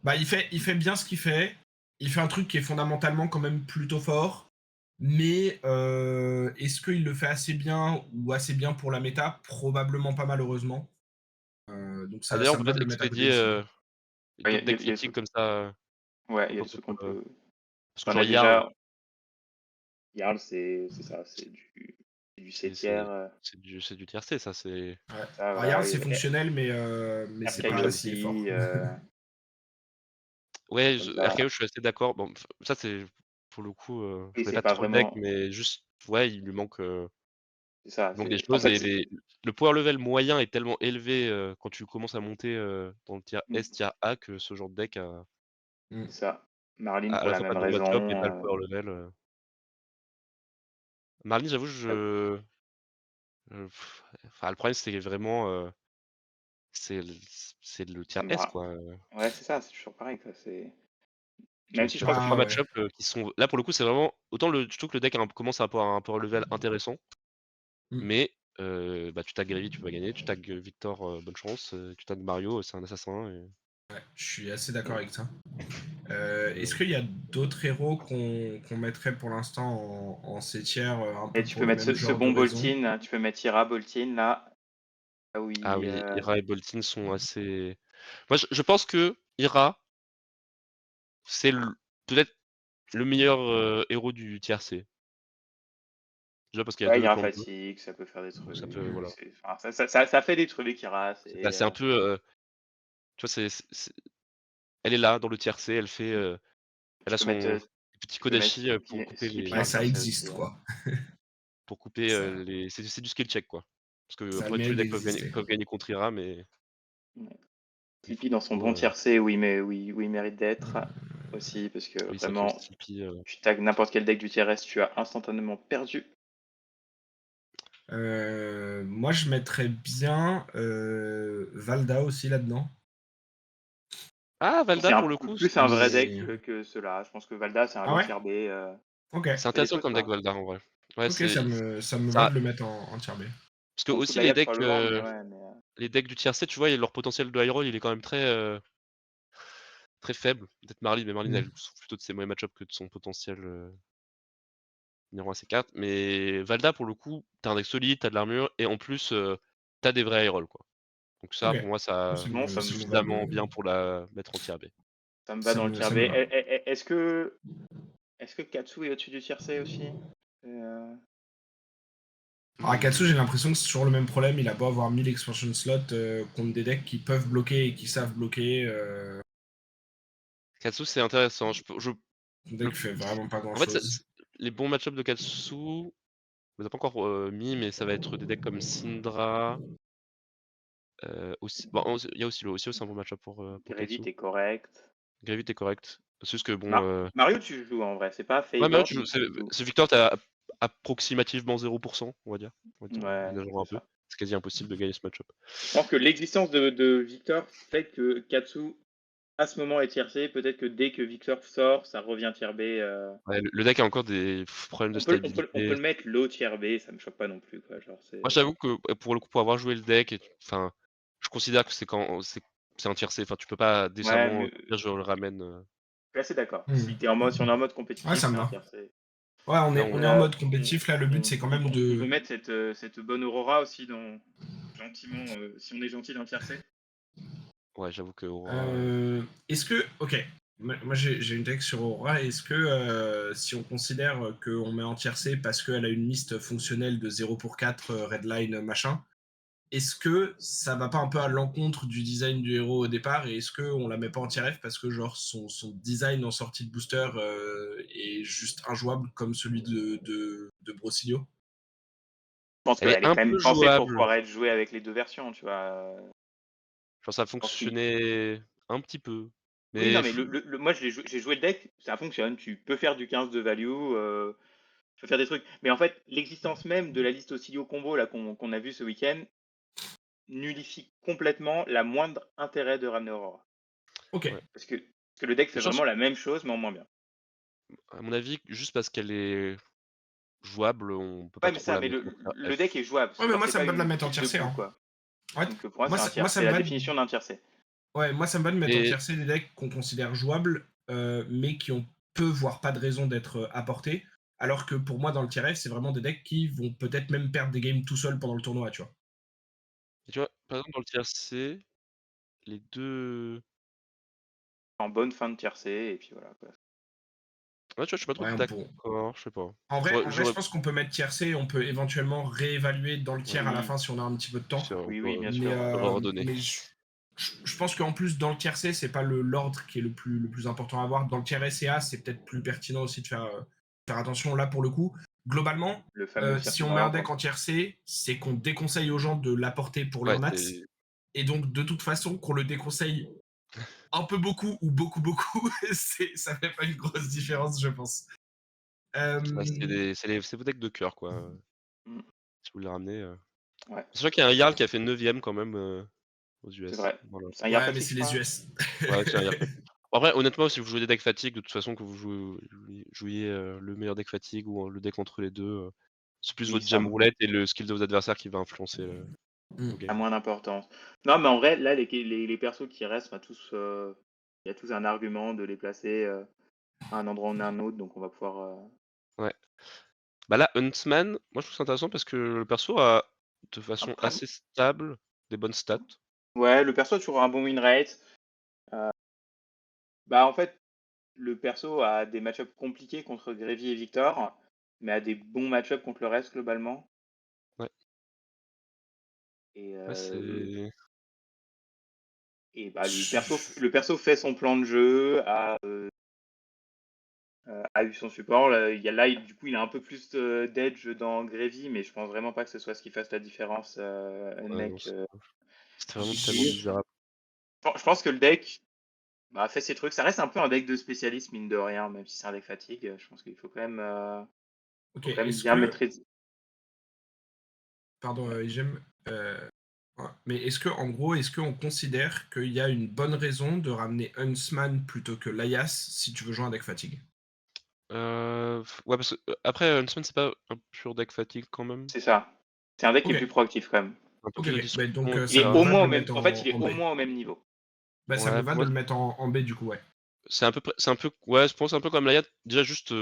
Bah, il fait bien ce qu'il fait. Il fait un truc qui est fondamentalement quand même plutôt fort. Mais est-ce qu'il le fait assez bien ou assez bien pour la méta? Probablement pas, malheureusement. Donc Ah, ça, d'ailleurs, ça on me peut va de peut-être le mettre à côté expédier de Cilia. Ouais, d'autres decks il y a des critiques trucs. comme ça. Ouais, il y a Pas des pour, trucs qu'on peut. parce que On genre a Jarl, déjà. Jarl, c'est ça, c'est du C c'est tiers. c'est- c'est du tier C, ça. C'est... Ouais. Ça, Alors, voilà. Yarl, c'est fonctionnel, mais c'est Archaeus pas si fort. aussi. Trucs Ouais, comme ça. RKO, je suis assez d'accord. Bon, ça, c'est pour le coup, je Et connais c'est pas pas trop le deck, vraiment. mais juste, ouais, C'est ça. il manque des En choses fait, et le power level moyen est tellement élevé quand tu commences à monter dans le tier S, tier A que ce genre de deck a Mm. c'est ça. Marlene à pour la la fois pas même de bon match-up et raison. pas le power level. Marley, j'avoue, enfin, le problème, c'est vraiment, c'est le c'est le tier S, Mar- quoi. Ouais, c'est ça. C'est toujours pareil, quoi. Même Tu si je tu crois as que 3 Bah ouais. match-up qui sont là, pour le coup, c'est vraiment autant je trouve que le deck commence à avoir un power level intéressant, Mm. mais bah, tu tags Gravy, tu vas gagner, tu tags Victor, bonne chance, tu tags Mario, c'est un assassin et Ouais, je suis assez d'accord Mm. avec ça. donc Est-ce qu'il y a d'autres héros qu'on mettrait pour l'instant en C tiers un Et peu tu pour peux le mettre même ce genre de bon raison? Boltyn, tu peux mettre Ira Boltyn là. Ah ah oui. oui, Ira et Boltyn sont assez moi je pense que Ira, c'est peut-être le meilleur, héros du tiers C. Déjà parce qu'il y a Ouais, 2 Ira plans bleus, fatigue, ça peut faire des donc ça trucs. peut voilà. Enfin, ça fait des trucs, Ira. C'est un peu, tu vois, elle est là dans le tiers C, elle Tu a peux mettre, son petit tu peux mettre Kodachi, pour Skippy, couper Skippy Ouais, dans le ça tiercé existe, aussi. quoi. pour couper, Ça, les c'est du skill check, quoi. Parce ça a le qu'après tous les mérite decks d'exister. peuvent gagner contre Ira, mais Ouais. il Skippy dans son faut, bon tiercé, oui, mais oui, oui, il mérite d'être aussi, parce que oui, c'est vrai que le vraiment, Stimpy, tu tags n'importe quel deck du tier S, tu as instantanément perdu. Moi, je mettrais bien Valda aussi là-dedans. ah, C'est Valda pour le coup, plus un vrai deck Mais... que ceux-là. Je pense que Valda, c'est un Ah lot ouais? tier B. Ok. Il c'est fait des intéressant trucs, comme deck quoi. Valda en vrai. Ouais, Ok, c'est ça me va ça de le mettre en tier B. parce que En dessous de aussi la les Yab decks, probablement, mais ouais. Mais, du tier C, tu vois, leur potentiel de high roll, il est quand même très faible. Peut-être Marley, mais Marley, Mm. elle souffre plutôt de ses mauvais match-up que de son potentiel, numéro 1 C4. Mais Valda, pour le coup, tu as un deck solide, tu as de l'armure et en plus, tu as des vrais high roll, quoi. Donc ça, Ok. pour moi, ça non, c'est Ça me va suffisamment bien pour la mettre en tier B. ça me va ça dans le me, tier ça B. me va. Est-ce que Katsu est au-dessus du tier C aussi? Alors, Akatsu, j'ai l'impression que c'est toujours le même problème. Il a beau avoir 1000 expansion slots contre des decks qui peuvent bloquer et qui savent bloquer. Katsu, c'est intéressant. Son Le deck fait vraiment pas En fait, grand-chose. les bons match-up de Katsu, on les a pas encore, mis, mais ça va être des decks comme Syndra, aussi bon, il y a aussi le Osio, c'est un bon match-up pour Gravit Katsu. est correct. Gravit est correct. C'est juste que bon, Mario, tu joues en vrai, c'est pas ouais, mais là, favored, mais tu joues. c'est Victor, tu approximativement 0, on va dire. En Ouais, exagérant un c'est peu. ça. C'est quasi impossible de gagner ce match-up. Je pense que l'existence de Victor fait que Katsu, à ce moment, est tier C. Peut-être que dès que Victor sort, ça revient tier B. Ouais, le deck a encore des problèmes de On peut stabilité. le mettre low tier B, ça me choque pas non plus, quoi. Genre, Moi, j'avoue que, pour le coup, pour avoir joué le deck enfin, je considère que c'est un tier C. Enfin, tu peux pas Ouais, décemment mais dire: «Je le ramène», je suis assez d'accord. Hmm. Si on est en mode Ouais, compétitif, ça me c'est un va. tier C. Ouais, on là, est, on on est en mode compétitif. Là, le but, c'est quand même On peut de. mettre cette bonne Aurora aussi gentiment, si on est gentil, dans le tier C. ouais, j'avoue que Aura, Est-ce que. Ok. Moi, j'ai une deck sur Aura. Est-ce que si on considère qu'on met en tiercé parce qu'elle a une liste fonctionnelle de 0 pour 4, redline, machin, est-ce que ça va pas un peu à l'encontre du design du héros au départ et est-ce qu'on la met pas en tier F parce que genre son design en sortie de booster est juste injouable comme celui de Brocilio? Je pense Elle est qu'elle est un quand même peu pensée pour jouable. pouvoir être jouée avec les 2 versions, tu vois? Genre ça Je pense qu'il fonctionnait un petit peu, Oui, non, mais mais moi j'ai joué le deck, ça fonctionne, tu peux faire du 15 de value, tu peux faire des trucs. Mais en fait, l'existence même de la liste Ocilio combo là qu'on a vu ce week-end nullifie complètement la moindre intérêt de ramener Aurora. Ok. ouais. Parce que le deck Je fait pense, vraiment la même chose, mais en moins bien. à mon avis, juste parce qu'elle est jouable, on peut pas Ouais, mais trop ça, la mais mettre le en tier le deck F. est jouable, Ouais, mais genre moi c'est ça pas me va de la une mettre en pile de tiercé, boue, hein. quoi. Ouais. Donc pour moi, Moi c'est un ça, tiers moi ça c'est me la va. définition d'un tiercé. Ouais, moi ça me va de mettre en Et tiercé des decks qu'on considère jouables, mais qui ont peu voire pas de raison d'être apportés. Alors que pour moi dans le tier F, c'est vraiment des decks qui vont peut-être même perdre des games tout seuls pendant le tournoi, tu vois. tu vois, par exemple dans le tier C, les 2 En bonne fin de tiercé et puis voilà, quoi. ouais, tu vois, je suis pas trop Ouais, on peut. d'accord, je sais pas. En vrai, je J'aurais pense qu'on peut mettre tiercé, on peut éventuellement réévaluer dans le tiers à la Oui, fin si on a un petit peu de temps. c'est on oui, peut, oui, bien Mais, sûr, réordonner. je pense qu'en plus, dans le tiers C, c'est pas l'ordre qui est le plus important à avoir. Dans le tiers S et A, c'est peut-être plus pertinent aussi de faire attention. Là, pour le coup, globalement, le fameux si circuit on met un d'ordre. deck en tiers C, c'est qu'on déconseille aux gens de l'apporter pour Ouais, leur nats. c'est Et donc, de toute façon, qu'on le déconseille un peu beaucoup ou beaucoup, beaucoup, ça fait pas une grosse différence, je pense. ouais, Euh, c'est vos decks de cœur, quoi, Mmh, si vous les ramenez, ouais, sachant qu'il y a un Jarl qui a fait 9e quand même, aux c'est US. vrai. Voilà. C'est un Yarl ouais, mais fatigue, c'est je les crois? US. Ouais, c'est un Jarl fatigue. Après, honnêtement, si vous jouez des decks fatigue, de toute façon, que vous jouiez, le meilleur deck fatigue ou le deck entre les 2, c'est plus Oui, votre ça jam roulette et le skill de vos adversaires qui va influencer, vos Mm. a games. moins d'importance. Non, mais en vrai, là, les persos qui restent, enfin, tous, il y a tous un argument de les placer, à un endroit ou à un autre, donc on va pouvoir, Ouais. Bah là, Huntsman, moi je trouve ça intéressant parce que le perso a, de façon après assez stable, des bonnes stats. ouais, le perso a toujours un bon win rate. Bah, en fait, le perso a des match-ups compliqués contre Grevi et Victor, mais a des bons match-ups contre le reste globalement Ouais, et ouais, c'est bah, le perso fait son plan de jeu, a eu son support. Là, du coup, il a un peu plus, d'edge dans Grevi, mais je pense vraiment pas que ce soit ce qui fasse la différence, un ouais, non, mec, c'était vraiment tellement je Je- misérable. je pense que le deck, bah, fait ses trucs. Ça reste un peu un deck de spécialiste, mine de rien, même si c'est un deck fatigue, je pense qu'il Ok, faut quand même est-ce bien que, maîtriser. pardon, Ouais. Igem, ouais, mais en gros, est-ce qu'on considère qu'il y a une bonne raison de ramener Huntsman plutôt que Layas si tu veux jouer un deck fatigue? Ouais, parce que, après Huntsman, c'est pas un pur deck fatigue quand même? C'est ça. C'est un deck qui est Ok, plus proactif quand même. Un peu ok, plus de ok. Bah, donc destruction et Il ça est me cetera. au va de moins le au même mettre en fait, il est en au B. moins au même niveau. Bah, ça me Ouais, va pour de moi, le mettre en B du coup, ouais. c'est un peu ouais, je pense un peu comme Layat. Déjà juste,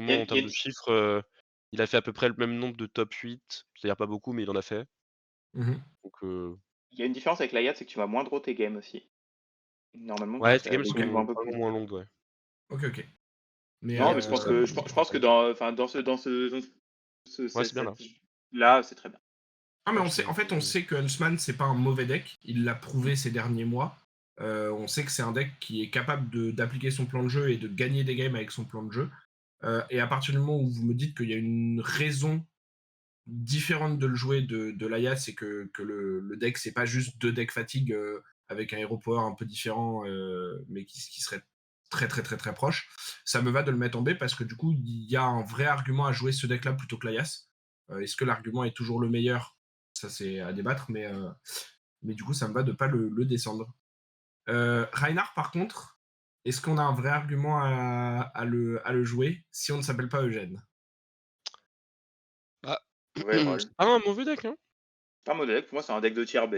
Il y a sûrement en il y a termes une de chiffres, il a fait à peu près le même nombre de top 8, c'est-à-dire pas beaucoup, mais il en a fait. Mhm. Donc, il y a une différence avec l'Ayat, c'est que tu vas moins draw tes games aussi. Normalement, ouais, ces games les Ok, games vont sont un peu plus vraiment vite. moins longues, ouais. ok, ok. Mais Non, mais Donc ça je pense que dans ouais, c'est bien là. cette là, c'est très bien. ah, mais Ouais, c'est en fait, on sait que Huntsman, c'est pas un mauvais deck. Il l'a Mmh. prouvé ces derniers mois. On sait que c'est un deck qui est capable d'appliquer son plan de jeu et de gagner des games avec son plan de jeu. Et à partir du moment où vous me dites qu'il y a une raison différente de le jouer de l'Aya, c'est que le deck, c'est pas juste deux decks fatigue avec un hero power un peu différent, mais qui serait très très très très proche. Ça me va de le mettre en B parce que du coup, il y a un vrai argument à jouer ce deck-là plutôt que l'Ayas. Est-ce que l'argument est toujours le meilleur? Ça, c'est à débattre, mais du coup, ça me va de pas le descendre. Reinhardt, par contre, est-ce qu'on a un vrai argument à le jouer si on ne s'appelle pas Eugène? Bah, Ouais, roll. c'est pas un mauvais deck, hein. C'est un mauvais deck, pour moi, c'est un deck de tier B,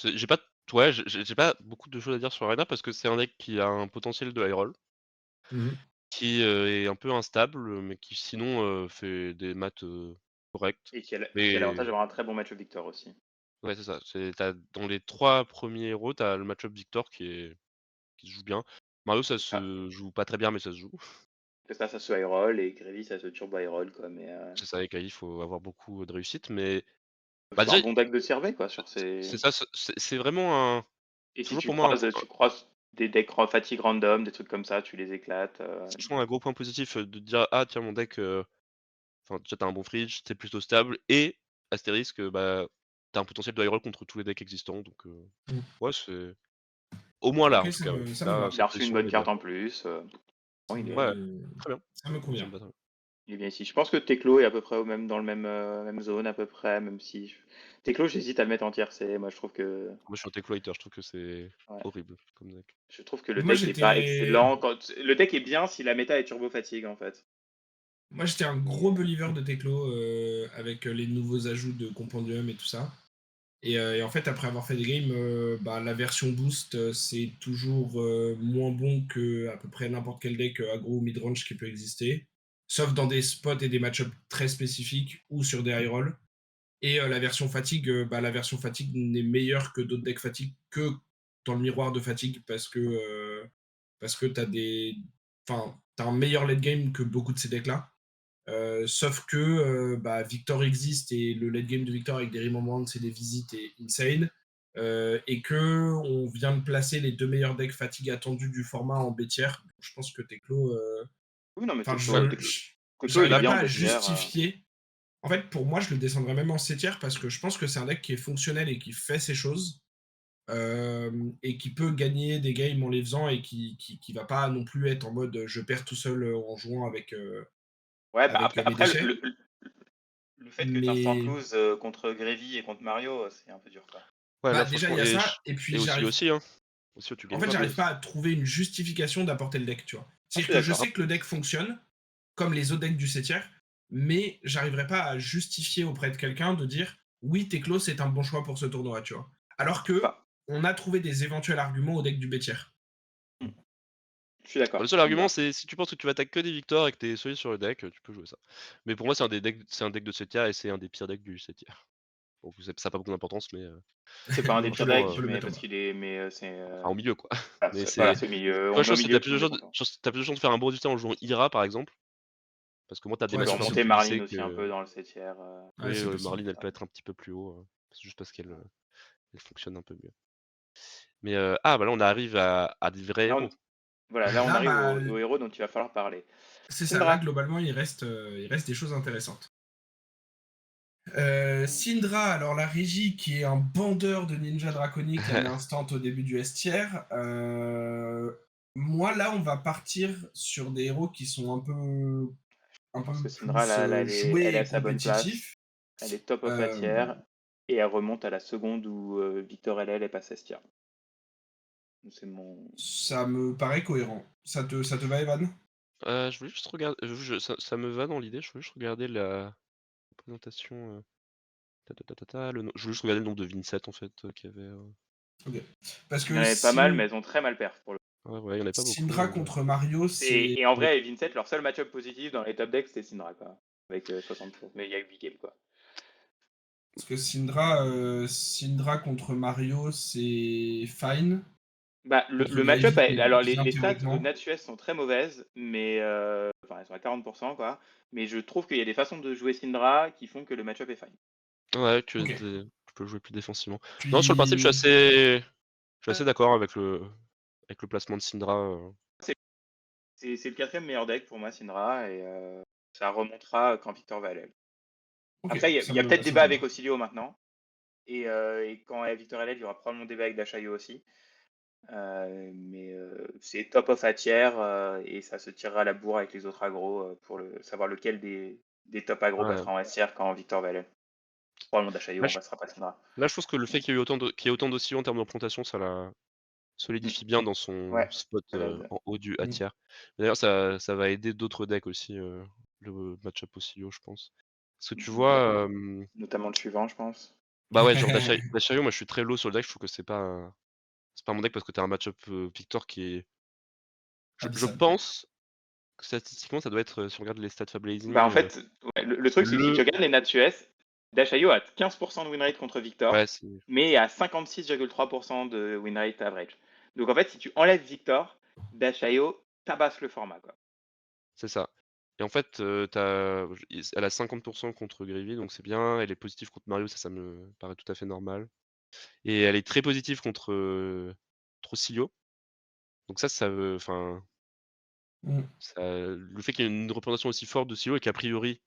J'ai pas ouais, j'ai pas beaucoup de choses à dire sur Arena parce que c'est un deck qui a un potentiel de high roll, Mhm. qui, est un peu instable, mais qui sinon, fait des maths, correctes. et qui a l'avantage Mais d'avoir un très bon match-up Victor aussi. ouais, c'est ça, dans les 3 premiers héros, tu as le match-up Victor qui se joue bien. Mario, ça Ah, se joue pas très bien, mais ça se joue. que ça se high roll et Gravy, ça se turbo high roll, quoi. Mais C'est ça, avec AI, il faut avoir beaucoup de réussite, mais bah, c'est un déjà, bon deck de survey, quoi, c'est sur ces. c'est ça, c'est vraiment un Et si toujours tu pour moi croises, tu croises des decks fatigue random, des trucs comme ça, tu les éclates. c'est toujours un gros point positif, de dire: «Ah tiens, mon deck, enfin, déjà, tu un bon fridge, c'est plutôt stable et astérisque, bah, tu un potentiel de high roll contre tous les decks existants», donc Mmh. ouais, c'est au moins là, en OK, tout ça cas, me ça me là, va. Il a cette reçu une position bonne est bien. carte en plus. Bon, Ça Ouais, me très bien, ça me ça convient. me va très bien. il est bien ici. Je pense que Teclo est à peu près dans le même zone, à peu près, même si. Teclo, j'hésite à le mettre en tiercé. Moi, je trouve que. Moi, je suis un Teclo hater, je trouve que c'est Ouais. horrible comme deck. Je trouve que le Moi, deck est pas j'étais excellent. Le deck est bien si la méta est turbo fatigue, en fait. moi, j'étais un gros believer de Teclo, avec, les nouveaux ajouts de Compendium et tout ça. Et en fait, après avoir fait des games, bah, la version boost, c'est toujours, moins bon qu'à peu près n'importe quel deck, aggro ou mid-range qui peut exister. Sauf dans des spots et des match-ups très spécifiques ou sur des high rolls. Et la version fatigue, bah, la version fatigue n'est meilleure que d'autres decks fatigue que dans le miroir de fatigue parce que t'as un meilleur late game que beaucoup de ces decks-là. Sauf que bah, Victor existe et le late game de Victor avec des Remembrance et des visites est insane. Et que on vient de placer les deux meilleurs decks fatigue attendus du format en bêtière. Je pense que Teclo. Oui, non, mais Enfin, Ouais, Teclo, il est j'arrive bien pas en à bêtière. justifier. En fait, pour moi, je le descendrais même en 7 parce que je pense que c'est un deck qui est fonctionnel et qui fait ses choses. Et qui peut gagner des games en les faisant et qui va pas non plus être en mode je perds tout seul en jouant Ouais, bah avec après, mes après déchets. le fait que tu instant Mais lose contre Gravy et contre Mario, c'est un peu dur, quoi. ouais, là, bah, déjà, il franchement y a ça. Et et puis, aussi aussi, hein. Aussi, tu en gagnes fait, pas, mais j'arrive pas à trouver une justification d'apporter le deck, tu vois. Ah, je C'est-à-dire suis que je d'accord. sais que le deck fonctionne, comme les autres decks du 7 mais j'arriverai pas à justifier auprès de quelqu'un de dire oui, Teclo, c'est un bon choix pour ce tournoi, tu vois. Alors que Enfin, on a trouvé des éventuels arguments au deck du B-tier. hmm, je suis bah, le d'accord, seul ça me argument, va. c'est si tu penses que tu vas attaquer que des victoires et que tu es solide sur le deck, tu peux jouer ça. Mais pour moi, c'est un deck de 7 tiers et c'est un des pires decks du 7 tiers. Bon, ça a pas beaucoup d'importance, mais C'est pas un des On peut pires le, on decks, peut le mais mettre en parce bas. qu'il est. Mais c'est. enfin, au milieu, quoi. Mais Voilà, c'est c'est milieu. moi, On je met au pense que tu milieu, as tout plus le de monde est chances content. tu as plus de chances de faire un bon résultat en jouant Ira, par exemple. Parce que moi, tu as des Tu Ouais, peux c'est match-ups un possible. remonter peu plus Marlene secs, aussi un peu dans le 7ème. Ouais, oui, c'est possible. Marlene, elle peut être un petit peu plus haut, c'est juste parce qu'elle, elle fonctionne un peu mieux. Mais bah, là, on arrive à des vrais Là, héros. voilà, là, on Là, arrive bah, au héros dont il va falloir parler. c'est ça. Là, Syndra. globalement, il reste des choses intéressantes. Syndra, alors la régie qui est un bandeur de ninja draconique l'année instant au début du S-tier. Moi, là, on va partir sur des héros qui sont un Je peu pense que Syndra, plus là, elle joués est à et sa bonne place. compétitifs. Elle est top of la Euh, tier. Et elle remonte à la seconde où Victor LL est passé Stia. C'est mon. Ça me paraît cohérent. Ça te va, Evan? Je voulais juste regarder, ça me va dans l'idée, je voulais juste regarder la présentation, je voulais juste regarder le nombre de Vincent en fait, qu'il y avait, Ok. Parce Il y en que avait pas mal, mais elles ont très mal perf pour le. ouais, il y en avait pas beaucoup, Syndra contre Mario, c'est. Et en vrai, Vincent, leur seul match-up positif dans les top decks, c'était Syndra, quoi. Avec 60 tours. Mais il y a eu 8 games, quoi. Parce que Syndra contre Mario, c'est fine. Bah, Contre le match-up, Gravy, c'est alors bien les stats théoriquement. Natsues sont très mauvaises, mais enfin elles sont à 40%, quoi. Mais je trouve qu'il y a des façons de jouer Syndra qui font que le match-up est fine. Ouais, Ok. tu peux jouer plus défensivement. Non, sur le principe, Puis. je suis assez d'accord avec le placement de Syndra, C'est le quatrième meilleur deck pour moi, Syndra, et ça remontera quand Victor va aller. Ok, Après, il y a peut-être ça débat me avec va. Ocilio maintenant, et quand Victor LL, il y aura probablement débat avec Dashayo aussi. Mais c'est top of a tier et ça se tirera à la bourre avec les autres agros pour savoir lequel des top agros ouais. passera en S tier quand Victor va aller. Probablement Dashayo, Là, on passera pas Syndra. je pense que le fait qu'il y ait eu autant d'oscillants en termes d'implantation, ça la Mm. solidifie bien dans son Ouais, spot, ça l'aide. en haut du A Mm. tier. D'ailleurs, ça va aider d'autres decks aussi, le match-up Oscillio, je pense. Parce que tu vois, Notamment le suivant, je pense. bah ouais, genre Dashayo, moi je suis très low sur le deck, je trouve que c'est pas mon deck parce que tu as un match-up, Victor qui est je Abyssal. pense que statistiquement ça doit être, si on regarde les stats Bah en Fablazing, fait, ouais, le truc c'est que si tu le regardes les Natsues, Dashayo a 15% de win rate contre ouais, Victor, c'est mais à 56,3% de win rate average. Donc en fait, si tu enlèves Victor, Dashayo tabasse le format, quoi. C'est ça. Et en fait, elle a 50% contre Greavy, donc c'est bien. Elle est positive contre Mario, ça me paraît tout à fait normal. Et elle est très positive contre, Trocilio. Donc ça veut enfin, Mmh. le fait qu'il y ait une représentation aussi forte de Silo et qu'a priori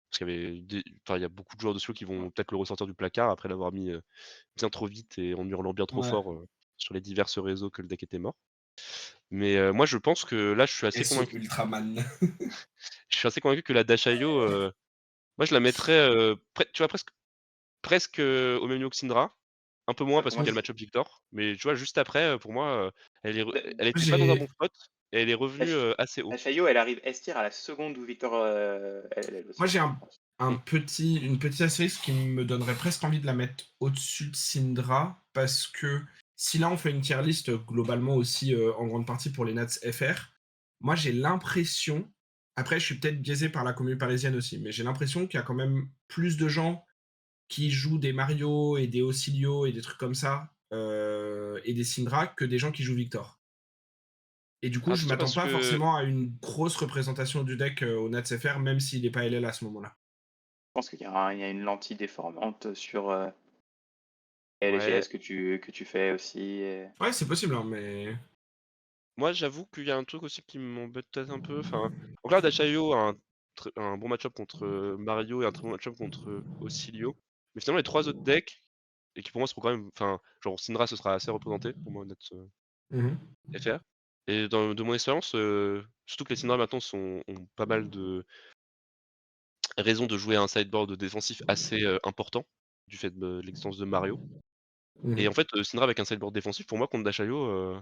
parce qu'il y avait il y a beaucoup de joueurs de Silo qui vont peut-être le ressortir du placard après l'avoir mis, bien trop vite et en hurlant bien trop Ouais. fort, sur les divers réseaux que le deck était mort. Mais, moi je pense que là, je suis assez SO convaincu Ultraman. je suis assez convaincu que la Dashayo, moi je la mettrais, tu vois presque, au même niveau que Syndra. Un peu moins Ouais, pour parce moi, qu'il y a le c'est match-up Victor, mais tu vois juste après, pour moi, elle était pas dans un J'ai bon spot et elle est revenue, assez haut. Dashayo, elle arrive S-tier à la seconde où Victor, elle aussi, Moi, j'ai je pense. Mmh. une petite astérisque qui me donnerait presque envie de la mettre au-dessus de Syndra, parce que si là on fait une tier list globalement aussi en grande partie pour les Nats FR, moi j'ai l'impression, après je suis peut-être biaisé par la commune parisienne aussi, mais j'ai l'impression qu'il y a quand même plus de gens qui jouent des Mario et des Ocilio et des trucs comme ça, et des Syndra, que des gens qui jouent Victor. Et du coup, Ah, je c'est sûr m'attends parce pas que forcément à une grosse représentation du deck au Nats FR, même s'il n'est pas LL à ce moment-là. Je pense il y a une lentille déformante sur ouais, LGS que tu fais aussi. Ouais, c'est possible, hein, mais. moi j'avoue qu'il y a un truc aussi qui m'embête peut-être un peu, enfin, donc là Dashayo a un bon match-up contre, Mario et un très bon match-up contre, Ocilio. Mais finalement les 3 autres decks et qui pour moi seront quand même enfin, genre Syndra ce sera assez représenté pour moi notre, Mhm. FR. Et de mon expérience, surtout que les Syndra maintenant ont pas mal de raisons de jouer un sideboard défensif assez, important, du fait de l'existence de Mario. Et en Mhm. fait, Syndra avec un sideboard défensif pour moi contre Dashayo,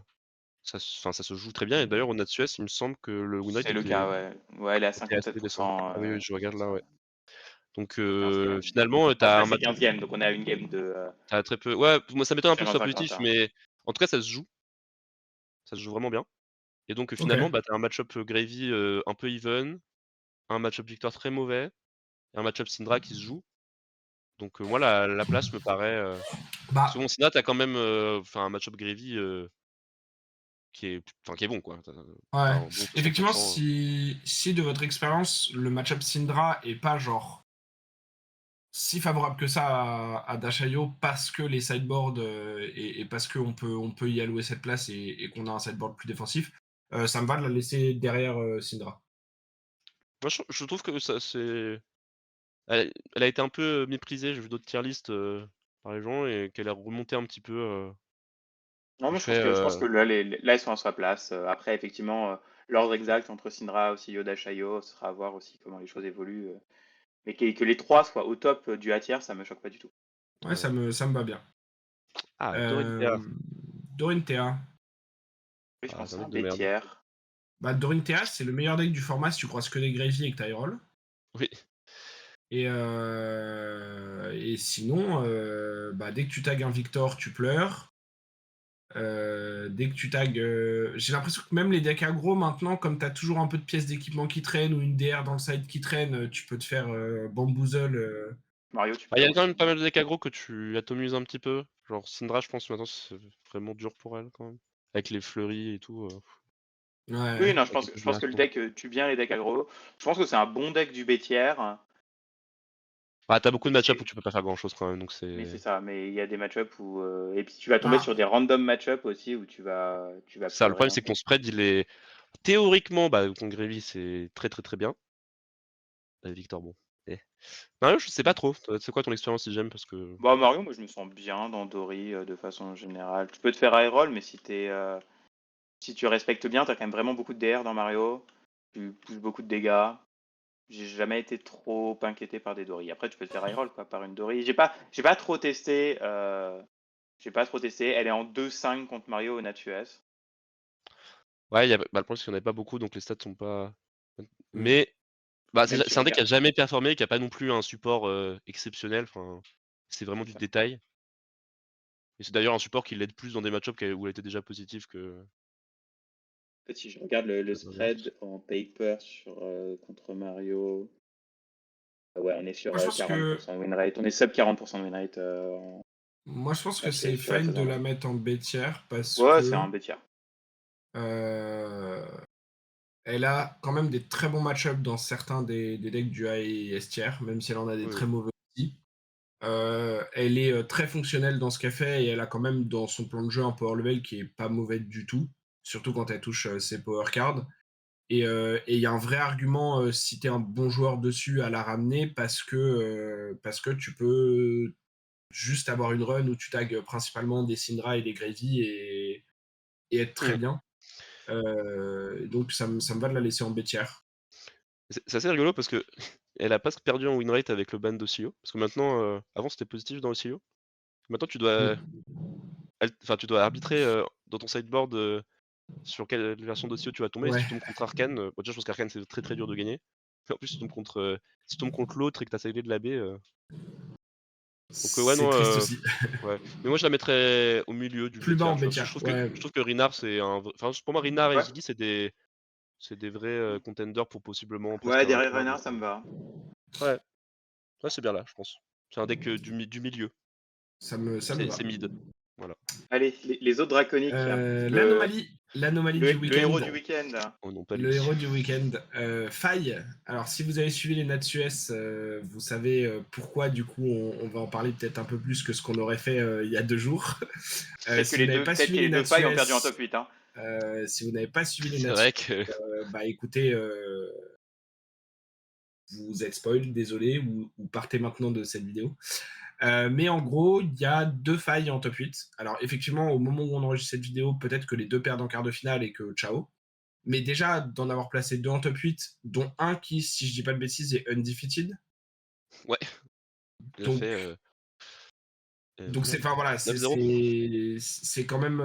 ça se joue très bien et d'ailleurs au Natsues, il me semble que le win rate C'est le cas, était ouais. Ouais, elle est à était assez décent. 57%, Ah oui, oui, je regarde là, ouais. Donc sur 15 games. finalement, tu Enfin, as là, un c'est match-up 15 games, donc on est à une game de très peu ouais, moi ça m'étonne un peu que ce soit 50-50, positif, hein. mais en tout cas ça se joue vraiment bien et donc Ok. finalement, bah, tu as un match-up, Gravy, un peu even, un match-up Victoire très mauvais et un match-up Syndra qui se joue. Donc moi la place me paraît, parce que Bah, bon Syndra tu as quand même, enfin un match-up Gravy, qui est bon quoi. Tu as ouais. un bon Effectivement, 60%, si de votre expérience, le match-up Syndra est pas genre si favorable que ça à Dashayo parce que les sideboards et parce on peut y allouer cette place et qu'on a un sideboard plus défensif, ça me va de la laisser derrière Syndra. moi je trouve que ça c'est elle a été un peu, méprisée, j'ai vu d'autres tier list, par les gens et qu'elle a remonté un petit peu, Non, du mais fait, je pense que là, là, elles sont à sa place. Après, effectivement, l'ordre exact entre Syndra, Ocilio, Dashayo, ce sera à voir aussi comment les choses évoluent. Mais que les trois soient au top du A-tier, ça me choque pas du tout. Ouais, ouais. ça me va bien. Ah, Dorinthea. Euh, Dorinthea. Oui, je Ah, pense c'est que un c'est un deck de merde. B-tier. Bah, Dorinthea, c'est le meilleur deck du format si tu croises que des Gravy et que tu roll. Oui. Et sinon, bah, dès que tu tags un Victor, tu pleures. Dès que tu tags. J'ai l'impression que même les decks aggro maintenant, comme tu as toujours un peu de pièces d'équipement qui traînent ou une DR dans le side qui traîne, tu peux te faire bamboozle. Mario, tu Bah, il y pleures a quand aussi, même pas hein. mal de decks aggro que tu atomises un petit peu. Genre Syndra, je pense maintenant c'est vraiment dur pour elle quand même. Avec les fleuries et tout, Ouais. Oui, non, avec je pense que le l'épulvération. deck tue bien les decks aggro. Je pense que c'est un bon deck du B-tier. Ah, tu beaucoup de match-up où C'est- tu peux pas faire grand-chose quand même, donc Mais c'est c'est ça. Mais il y a des match-ups où. Et puis tu vas tomber Bah, sur des random match-ups aussi où tu vas ça. Le pleurer problème, un c'est que peu. ton spread, il est théoriquement, bah, contre Gravy, c'est très, très, très bien. Victor, bon, eh. Mario, je sais pas trop. C'est quoi ton expérience si j'aime parce que Bah, Mario, moi je me sens bien dans Dory de façon générale. Tu peux te faire high roll, mais si tu respectes bien, t'as quand même vraiment beaucoup de DR dans Mario. Tu pousses beaucoup de dégâts. J'ai jamais été trop inquiété par des Dory. Après, tu peux te faire high roll quoi, par une Dory. J'ai pas trop testé. J'ai pas trop testé. Elle est en 2-5 contre Mario au Nat-US. ouais, bah, le problème, c'est qu'il y en avait pas beaucoup, donc les stats sont pas hmm. mais bah, Même c'est un sur deck qui a jamais performé, qui a pas non plus un support, exceptionnel, enfin, c'est vraiment c'est du ça. détail et c'est d'ailleurs un support qui l'aide plus dans des match-ups où elle était déjà positive que En fait, si je regarde le l'inverse. spread en paper contre Mario, ouais, on est sur Moi, je pense que 40% de win rate. On est sub 40% de win rate en Moi, je pense que c'est Nat-US, pour être fine très de la honnête. mettre en B-tier parce Ouais, c'est que un B-tier. Euh, Elle a quand même des très bons match-up dans certains des decks du A et S tier, même si elle en a des Oui, très oui. mauvais aussi. Elle est très fonctionnelle dans ce qu'elle fait et elle a quand même dans son plan de jeu un power level qui est pas mauvais du tout, surtout quand elle touche ses power cards. Et il y a un vrai argument, si tu es un bon joueur dessus, à la ramener parce que tu peux juste avoir une run où tu tags principalement des Syndra et des Gravy et être très Mmh. bien. Donc ça me va de la laisser en bêtière. C'est assez rigolo parce que elle a presque perdu en win rate avec le ban d'Ossio. Parce que maintenant, avant c'était positif dans Ossio. Maintenant tu dois Mmh. tu dois arbitrer, dans ton sideboard, sur quelle version d'Ossio tu vas tomber. Et si Ouais, tu tombes contre Arcane, bon déjà je pense qu'Arcane c'est très, très dur de gagner. Mais en plus si tu tombes contre l'autre et que tu as sidé de la baie, donc ouais c'est non, triste aussi. ouais. Mais moi je la mettrais au milieu du Plus bas B-tier, en tu vois? Parce que bêtière, ouais. je trouve que Reinhardt c'est un v enfin pour moi Reinhardt et Ouais, Ziggy c'est des vrais, contenders pour possiblement presque ouais, un derrière World, Renard, ça me va. ouais, ouais c'est bien là, je pense. C'est un deck, du milieu, Ça me va. c'est mid, voilà. Allez, les autres draconiques. Le, L'anomalie du le héros week-end. du week-end. Oh non, pas Le lui. héros du week-end, Faille. Alors, si vous avez suivi les Natsues, vous savez pourquoi, du coup, on va en parler peut-être un peu plus que ce qu'on aurait fait il y a 2 jours. Si vous n'avez pas Peut-être que suivi les les deux failles Natsues, ont perdu en top 8. Hein. si vous n'avez pas suivi les C'est Natsues, vrai que bah écoutez, vous êtes spoil, désolé, ou partez maintenant de cette vidéo. Mais en gros, il y a 2 failles en top 8. Alors, effectivement, au moment où on enregistre cette vidéo, peut-être que les 2 perdent en quart de finale et que ciao. Mais déjà, d'en avoir placé 2 en top 8, dont un qui, si je dis pas de bêtises, est undefeated. ouais, il a Donc, fait, combien? c'est, enfin voilà, 9-0? c'est quand même,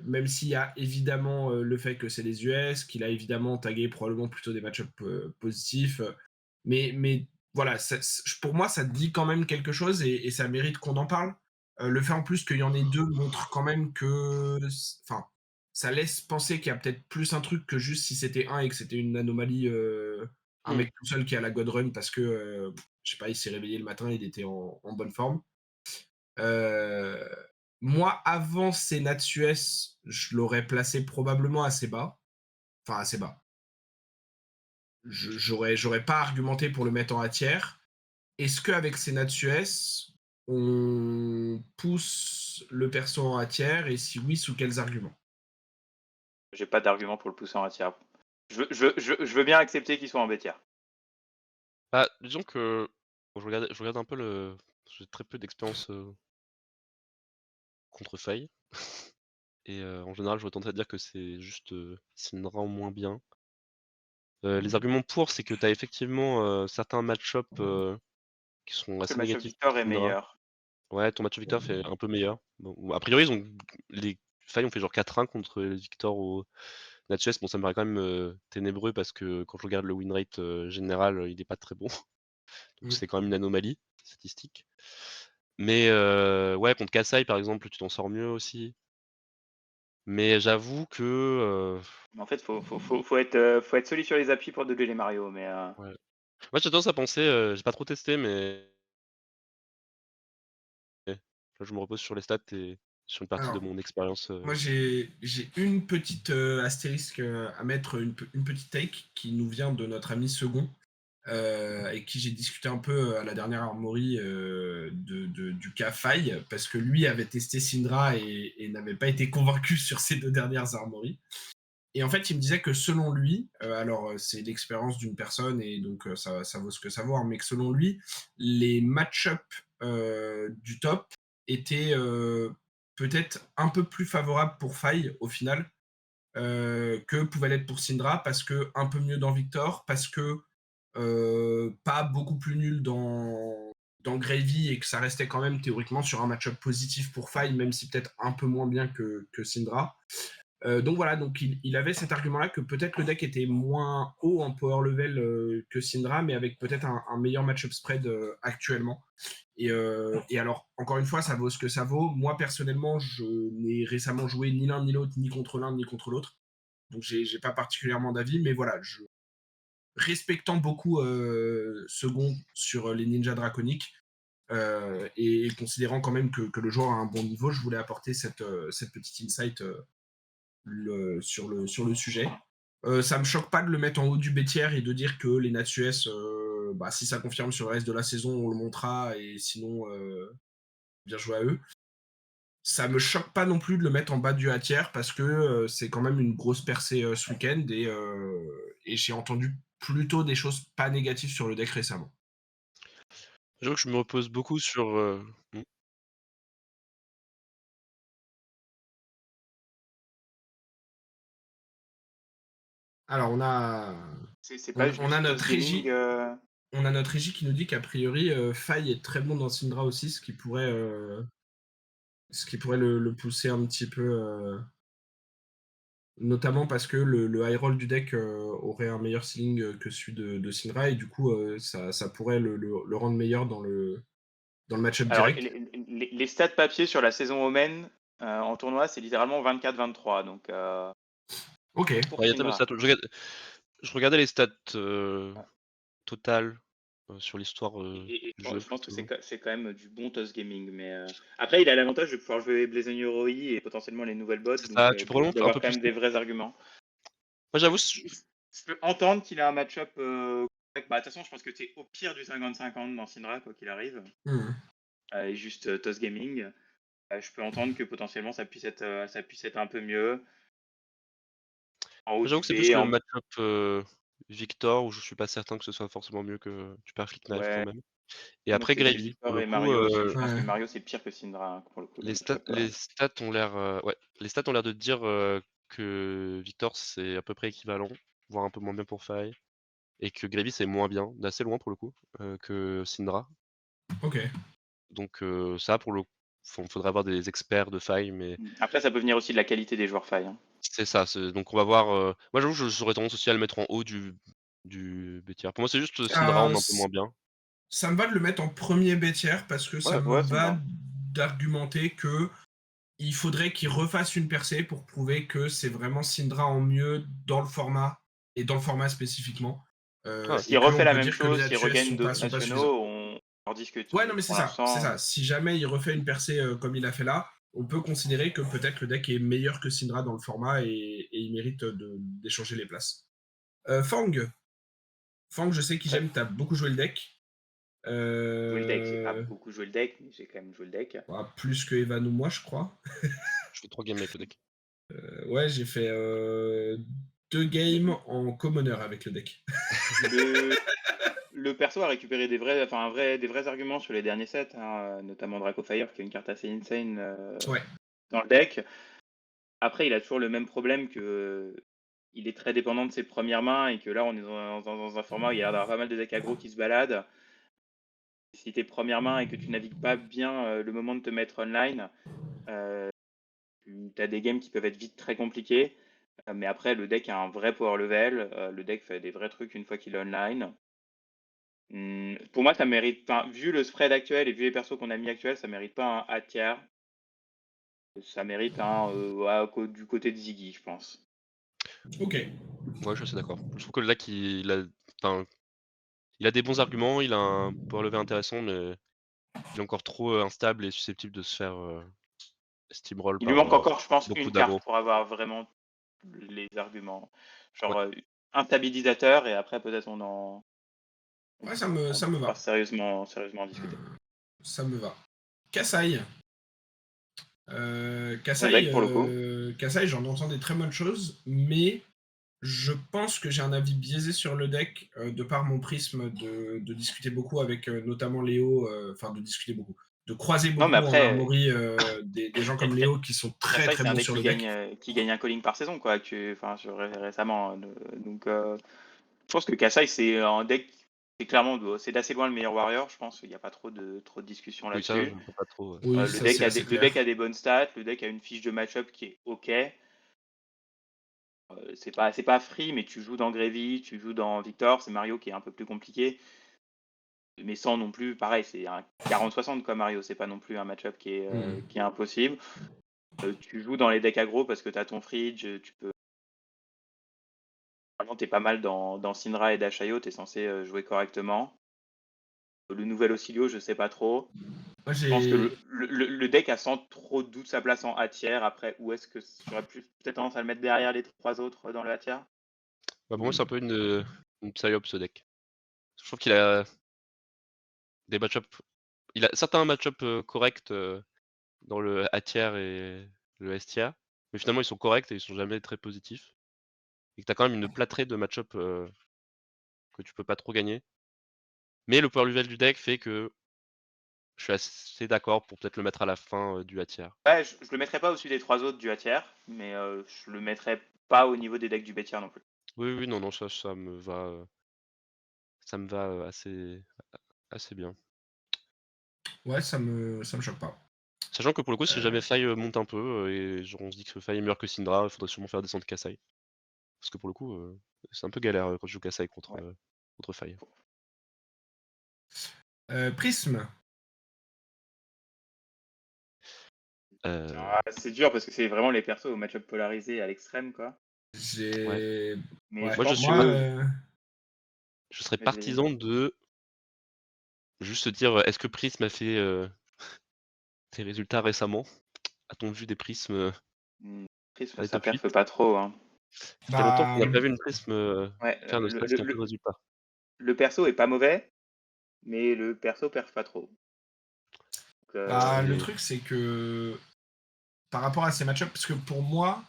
même s'il y a évidemment le fait que c'est les US, qu'il a évidemment tagué probablement plutôt des match-ups positifs, mais voilà, pour moi, ça dit quand même quelque chose et ça mérite qu'on en parle. Le fait en plus qu'il y en ait 2 montre quand même que, enfin, ça laisse penser qu'il y a peut-être plus un truc que juste si c'était un et que c'était une anomalie, un Mmh. mec tout seul qui a la God Run parce que, je sais pas, il s'est réveillé le matin, il était en bonne forme. Euh, Moi, avant ces Natsues, je l'aurais placé probablement assez bas. Enfin, assez bas. J'aurais pas argumenté pour le mettre en A tiers. Est-ce qu'avec ces Natsues, on pousse le perso en A tiers et si oui, sous quels arguments? J'ai pas d'argument pour le pousser en tiers. Je veux bien accepter qu'il soit en bêtière. Bah, disons que bon, je regarde un peu j'ai très peu d'expérience, contre Faille et en général, j'aurais tendance à dire que c'est juste, Syndra en moins bien. Les arguments pour, c'est que tu as effectivement, certains match-up, qui sont Que assez le match négatifs pour Victor est Syndra. meilleur. Ouais, ton match Victor fait un peu meilleur. Bon, a priori, les Failles ont fait genre 4-1 contre les Victor au Natchez. Bon, ça me paraît quand même, ténébreux parce que quand je regarde le win rate, général, il est pas très bon. Donc Mm. c'est quand même une anomalie statistique. Mais ouais, contre Kassai, par exemple, tu t'en sors mieux aussi. Mais j'avoue que, En fait, faut être solide sur les appuis pour doubler les Mario. Mais ouais. Moi, j'ai tendance à penser, j'ai pas trop testé, mais là, je me repose sur les stats et sur une partie de Alors, mon expérience, moi, j'ai une petite astérisque à mettre, une petite take qui nous vient de notre ami Second, avec qui j'ai discuté un peu à la dernière Armory du cas Faille, parce que lui avait testé Syndra et n'avait pas été convaincu sur ces 2 dernières Armories. Et en fait, il me disait que selon lui, alors c'est l'expérience d'une personne et donc ça vaut ce que ça vaut, hein, mais que selon lui, les match-up du top étaient peut-être un peu plus favorables pour Faille au final que pouvait l'être pour Syndra, parce que un peu mieux dans Victor, parce que pas beaucoup plus nul dans Gravy et que ça restait quand même théoriquement sur un match-up positif pour Faille, même si peut-être un peu moins bien que Syndra. Donc voilà, donc il avait cet argument-là que peut-être le deck était moins haut en power level que Syndra, mais avec peut-être un meilleur match-up spread actuellement. Et alors, encore une fois, ça vaut ce que ça vaut. Moi, personnellement, je n'ai récemment joué ni l'un ni l'autre, ni contre l'un ni contre l'autre. Donc, j'ai pas particulièrement d'avis, mais voilà, respectant beaucoup Second sur les ninjas draconiques et considérant quand même que le joueur a un bon niveau, je voulais apporter cette petite insight sur le sujet. Ça me choque pas de le mettre en haut du B tier et de dire que les Nats US, bah, si ça confirme sur le reste de la saison, on le montrera et sinon, bien joué à eux. Ça me choque pas non plus de le mettre en bas du A tier parce que c'est quand même une grosse percée ce week-end et j'ai entendu plutôt des choses pas négatives sur le deck récemment. J'avoue que je me repose beaucoup sur, mmh. Alors C'est pas on a juste notre Toss Gaming. régie on a notre régie qui nous dit qu'a priori Faye est très bon dans Syndra aussi, ce qui pourrait le pousser un petit peu, notamment parce que le high roll du deck aurait un meilleur ceiling que celui de Syndra et du coup ça pourrait le rendre meilleur dans le match-up Alors, direct. les stats papier sur la saison Omen en tournoi, c'est littéralement 24-23. Donc, Ok, pour Ouais, il y a très peu de Syndra. stats. Je regardais les stats, totales, sur l'histoire, Et du jeu je pense que plutôt. c'est quand même du bon toss gaming. Mais après, il a l'avantage de pouvoir jouer Blazing Yoroi et potentiellement les nouvelles bots, C'est donc ça, tu peux vraiment un d'avoir peu quand plus même des vrais arguments. moi j'avoue Je peux entendre qu'il a un match-up correct. Bah, de toute façon, je pense que tu es au pire du 50-50 dans Syndra, quoi qu'il arrive. hmm. Et juste toss gaming. Je peux entendre que potentiellement ça puisse être un peu mieux. En haut j'avoue du que c'est plus B, le match-up, Victor où je suis pas certain que ce soit forcément mieux que tu perds Flick Knife quand ouais. même. Et Moi, après c'était Gravy, pour Victor le et coup, Mario aussi. Je pense que Ouais. Mario, c'est pire que Syndra, hein, pour le coup, le les stats match-up. les stats ont l'air, ouais, les stats ont l'air de dire, que Victor c'est à peu près équivalent, voire un peu moins bien pour Faye et que Gravy c'est moins bien, d'assez loin pour le coup, que Syndra. Ok. Donc ça pour le faudrait avoir des experts de Faille, mais Après, ça peut venir aussi de la qualité des joueurs failles, hein. c'est ça, donc on va voir, moi j'avoue que j'aurais tendance aussi à le mettre en haut du B tier. Pour moi, c'est juste Syndra en Euh, un peu moins bien. Ça me va de le mettre en premier B tier parce que ça Ouais, me Ouais, ça me va va. d'argumenter que il faudrait qu'il refasse une percée pour prouver que c'est vraiment Syndra en mieux dans le format et dans le format spécifiquement. ouais. S'il Et qu'on refait la peut même dire que les chose, s'il ATUS regagne d'autres sont pas suffisants. nationaux, on en discute. Ouais, non, Mais mais pour c'est l'instant, ça. Si jamais il refait une percée comme il a fait là, on peut considérer que peut-être le deck est meilleur que Syndra dans le format et il mérite d'échanger les places. Fang. Fang, je sais qu'il ouais, j'aime, t'as beaucoup joué le deck. jouer le deck. J'ai pas Euh, beaucoup joué le deck, mais j'ai quand même joué le deck. Bah, plus que Evan ou moi, je crois. Je fais 3 games avec le deck. Ouais, j'ai fait 2 games Le, en commoner avec le deck. le, le perso a récupéré des vrais arguments sur les derniers sets, hein, notamment Dracofire, qui est une carte assez insane Ouais, dans le deck. Après, il a toujours le même problème que il est très dépendant de ses premières mains et que là, on est dans un format où il y a pas mal de decks aggro qui se baladent. Si tes premières mains et que tu navigues pas bien le moment de te mettre online, euh, tu as des games qui peuvent être vite très compliqués. Mais après, le deck a un vrai power level. Le deck fait des vrais trucs une fois qu'il est online. Pour moi, ça mérite, enfin, vu le spread actuel et vu les persos qu'on a mis actuels, ça mérite pas un A tier. Ça mérite un du côté de Ziggy, je pense. ok. Ouais, je suis assez d'accord. Je trouve que le deck enfin, il a des bons arguments, il a un power level intéressant, mais il est encore trop, instable et susceptible de se faire, steamroll Il lui par, manque encore, je pense, beaucoup une d'aggro. carte pour avoir vraiment les arguments. Ouais. Genre un stabilisateur et après peut-être Ouais, on ça me pourra va. sérieusement en discuter. Ça me va. Kasai. Bon deck pour le coup. Kasai, j'en entends des très bonnes choses, mais je pense que j'ai un avis biaisé sur le deck de par mon prisme de discuter beaucoup avec notamment Léo, enfin de discuter beaucoup, de croiser Non mais beaucoup en après, armory des gens comme Léo qui sont très Kassai très c'est un bons deck sur le deck. qui gagne un calling par saison quoi, enfin récemment. Donc je pense que Kassai c'est un deck c'est clairement c'est d'assez loin le meilleur warrior, je pense. Il n'y a pas trop de discussion Oui, ça, je là-dessus. ne peux pas trop, Oui, Le ça deck c'est a assez le deck clair. a des bonnes stats, le deck a une fiche de match-up qui est ok. C'est pas free, mais tu joues dans Gravy, tu joues dans Victor, c'est Mario qui est un peu plus compliqué. Mais sans non plus, pareil, c'est un 40-60 quoi Mario, c'est pas non plus un match-up Hmm. qui est impossible. Tu joues dans les decks aggro parce que tu as ton fridge, tu peux. Normalement, tu es pas mal dans Syndra et Dashayo, tu es censé jouer correctement. Le nouvel Oscillio, je sais pas trop. Moi, Je pense que j'ai. le deck a sans trop de doute sa place en A tiers. Après, où est-ce que j'aurais peut-être tendance à le mettre derrière les 3 autres dans le A tiers? Bah, pour moi, c'est un peu une psyop ce deck. Je trouve qu'il a des match-up il a certains match-up, corrects, dans le A tier et le S tier, mais finalement ils sont corrects et ils sont jamais très positifs et que tu as quand même une plâtrée de match-up, que tu peux pas trop gagner. Mais le power level du deck fait que je suis assez d'accord pour peut-être le mettre à la fin, du A tier. Ouais, je le mettrais pas au-dessus des 3 autres du A tiers, mais je le mettrais pas au niveau des decks du B tiers non plus. Oui, oui, non, non, ça me va, assez bien. Ouais, ça me choque pas. Sachant que pour le coup, si Euh, jamais Faye, monte un peu, et genre on se dit que Faye est meilleur que Syndra, il faudrait sûrement faire descendre Kassai. Parce que pour le coup, c'est un peu galère, quand tu joues Kassai contre, Ouais. contre Faye. Prisme. Heu, Ah, c'est dur parce que c'est vraiment les persos au match-up polarisé à l'extrême, quoi. ouais. J'ai. Mais je Ouais, Moi je pense suis moi. que je serais vas-y, vas-y. partisan de juste se dire, «Est-ce que Prism a fait, ses résultats récemment? A-t-on vu des Prism, Mmh, Prisme, dans les ça top 8?» perfe pas trop, hein. Ça fait longtemps qu'on n'a Bah, pas vu une Prism, Ouais, faire ne serait-ce qu'un peu de résultats. le perso est pas mauvais, mais le perso perf pas trop. Donc, le C'est truc, c'est que par rapport à ces match parce que pour moi,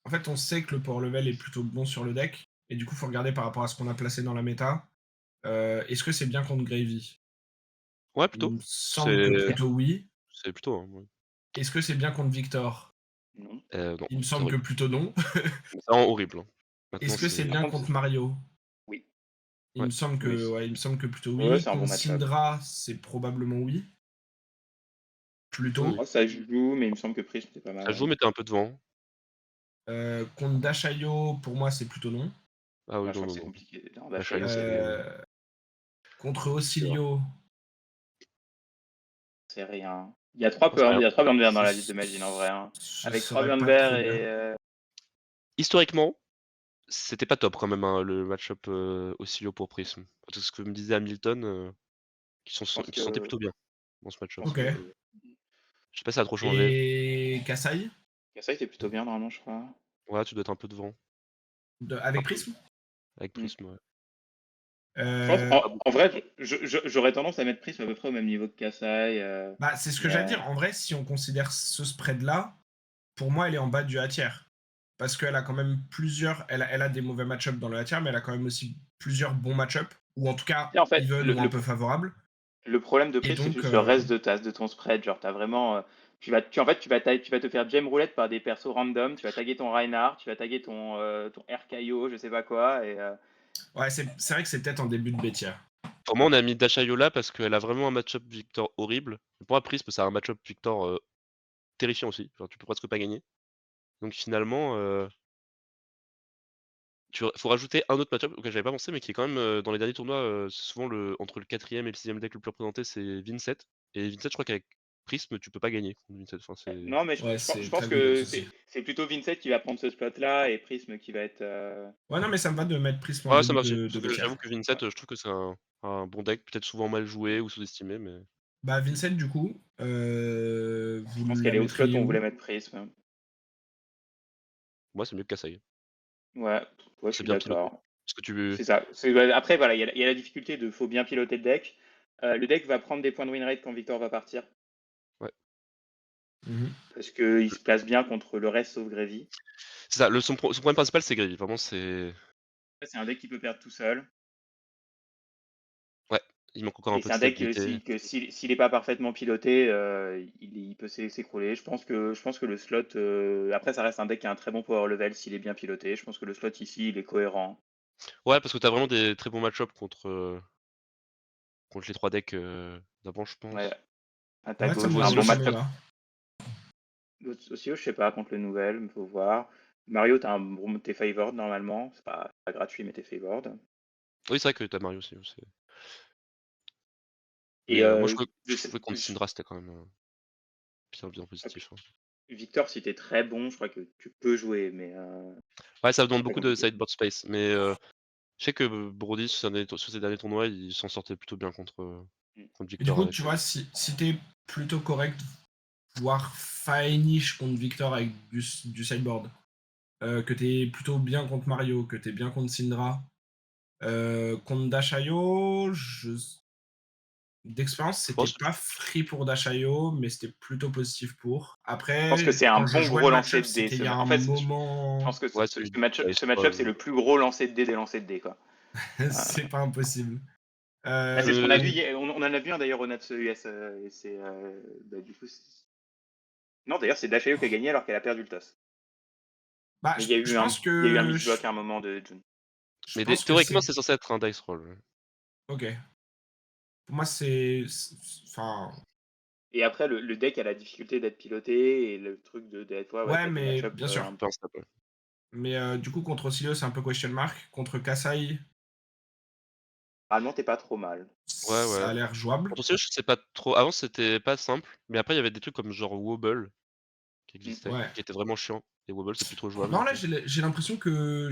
en fait, on sait que le power level est plutôt bon sur le deck, et du coup, faut regarder par rapport à ce qu'on a placé dans la méta. Est-ce que c'est bien contre Gravy? ouais Il plutôt. me semble que C'est plutôt oui. c'est plutôt, hein, ouais. Est-ce que c'est bien contre Victor? non. Non, Il me c'est semble que horrible. plutôt non. C'est vraiment horrible, hein. Maintenant Est-ce que c'est c'est Par bien contre, contre Mario? oui, Il ouais. me semble que, oui. ouais, il me semble que plutôt Ouais, oui. c'est un bon Contre match-up. Syndra, c'est probablement oui. Oui, Plutôt. oui. Oh, ça joue, mais il me semble que Prisme, c'était pas mal, Ça joue, ouais. mais tu es un peu devant. Contre Dashayo, pour moi, c'est plutôt non. Ah oui, Ouais, je non, crois que non, c'est non. compliqué. Non, Machalio, Dashayo, c'est Contre c'est dur. Ocilio, C'est rien. Il y a 3 non, c'est rien. il y a 3 Burn Bear dans la liste ce de Magine en vrai, hein. ce Avec 3 serait Burn pas Bear trop bien. et Historiquement, c'était pas top quand même, hein, le match-up, Ocilio pour Prism. C'est ce que me disait Hamilton, je pense qui se sentait que plutôt bien dans ce match-up. Ok. Je sais pas si ça a trop changé. Et Kassai, ça était plutôt bien normalement, je crois. Ouais, tu dois être un peu devant. Un avec peu, Prism. avec Mmh. Prism, ouais. Je pense Euh, en vrai, j'aurais tendance à mettre Prism à peu près au même niveau que Kassai, Bah, c'est ce que mais j'allais dire. En vrai, si on considère ce spread-là, pour moi, elle est en bas du A tiers. Parce qu'elle a quand même plusieurs. Elle a des mauvais match-up dans le A tiers, mais elle a quand même aussi plusieurs bons match-up, ou en tout cas et en fait, even ou un peu favorables. le problème de Et Prism, c'est donc, juste le reste de ton spread. Genre, t'as vraiment, en fait, tu vas te faire gem roulette par des persos random, tu vas taguer ton Reinhardt, tu vas taguer ton RKO, je sais pas quoi et ouais, c'est vrai que c'est peut-être en début de B tiers. Pour moi, on a mis Dashayo là parce qu'elle a vraiment un match-up Victor horrible. Pour moi, Prism, ça a un match-up Victor, terrifiant aussi. Genre, tu peux presque pas gagner. Donc finalement, faut rajouter un autre match-up auquel j'avais pas pensé, mais qui est quand même, dans les derniers tournois, c'est souvent entre le 4e et le 6e deck le plus représenté, c'est Vincent. Et Vincent, je crois qu'avec Prism, tu peux pas gagner contre Vincent. Enfin, c'est non, mais Ouais, je c'est pense très Vegas que aussi. c'est plutôt Vincent qui va prendre ce spot-là et Prism qui va être, Ouais, non, mais ça me va de mettre Prism en ouais, ça début marche. de Parce B que tiers. j'avoue que Vincent, ouais. je trouve que c'est un bon deck, peut-être souvent mal joué ou sous-estimé, mais Bah, Vincent, du coup, Je vous pense la qu'elle est au slot mettriez où on où? voulait mettre Prism. moi, c'est mieux que Kassai. Ouais, ouais, je C'est suis bien piloté. d'accord. Parce que tu C'est ça. Bah, après, voilà, il y a la difficulté de faut bien piloter le deck. Le deck va prendre des points de win rate quand Victor va partir, ouais. Mhm. parce qu'il se place bien contre le reste sauf Gravy. C'est ça, son problème principal, c'est Greedy. Vraiment, c'est C'est un deck qui peut perdre tout seul. ouais, il manque encore un Et peu c'est de un deck stabilité. s'il est pas parfaitement piloté, il peut s'écrouler. Je pense que le slot, après ça reste un deck qui a un très bon power level s'il est bien piloté. Je pense que le slot ici, il est cohérent. Ouais, parce que t'as vraiment des très bons match-up contre les 3 decks, d'avant, je Ouais, pense. attaque Ouais, gauche, c'est un bon Aussi, ça match. me va. Aussi, je sais pas, contre le nouvel, il faut voir. Mario, t'es favored normalement. C'est pas gratuit, mais t'es favored. oui, c'est vrai que t'as Mario aussi, c'est mais Et moi, je trouvais je je sais, trouvais que contre Syndra, c'était quand même, bien positif, hein. Victor, si t'es très bon, je crois que tu peux jouer, mais Ouais, ça c'est demande très beaucoup de compliqué. sideboard space, mais je sais que Brody, sur ces derniers tournois, il s'en sortait plutôt bien contre, contre Et du Victor coup, avec. tu vois, si t'es plutôt correct, voire finish contre Victor avec du sideboard, que t'es plutôt bien contre Mario, que t'es bien contre Syndra, contre Dashayo, d'expérience, Je c'était pense, pas free pour Dashayo, mais c'était plutôt positif pour. Je pense que Après, c'est un quand je bon jouais gros le lancer match-up, de dés. c'était il y a un En fait, je moment. pense que ouais, celui de ce Ice match-up, c'est Rose. le plus gros lancer de dés des lancers de dés, quoi. C'est pas impossible. Bah, c'est ce qu'on a vu, Con- on en a vu un d'ailleurs au Nats US, et c'est, bah, du coup, non, d'ailleurs, c'est Dashayo qui a gagné alors qu'elle a perdu le toss. Bah, Mais je pense il y a eu un que. misblock à un moment de June. Je Mais pense que théoriquement, c'est. c'est censé être un dice roll. Ouais. Ok. Pour moi, c'est. Enfin. Et après, le deck a la difficulté d'être piloté et le truc d'être, ouais, Ouais, t'as des mais match-up bien sûr. un Peu instable. Mais du coup, contre Ocilio, c'est un peu question mark. Contre Kasai, Normalement, t'es pas trop mal. Ouais, ça ouais. a l'air jouable. Pour je sais pas trop. Avant, c'était pas simple, mais après, il y avait des trucs comme genre Wobble qui existaient, Ouais. qui étaient vraiment chiants. Et Wobble, c'est plus trop jouable Non, non là, plus. j'ai l'impression que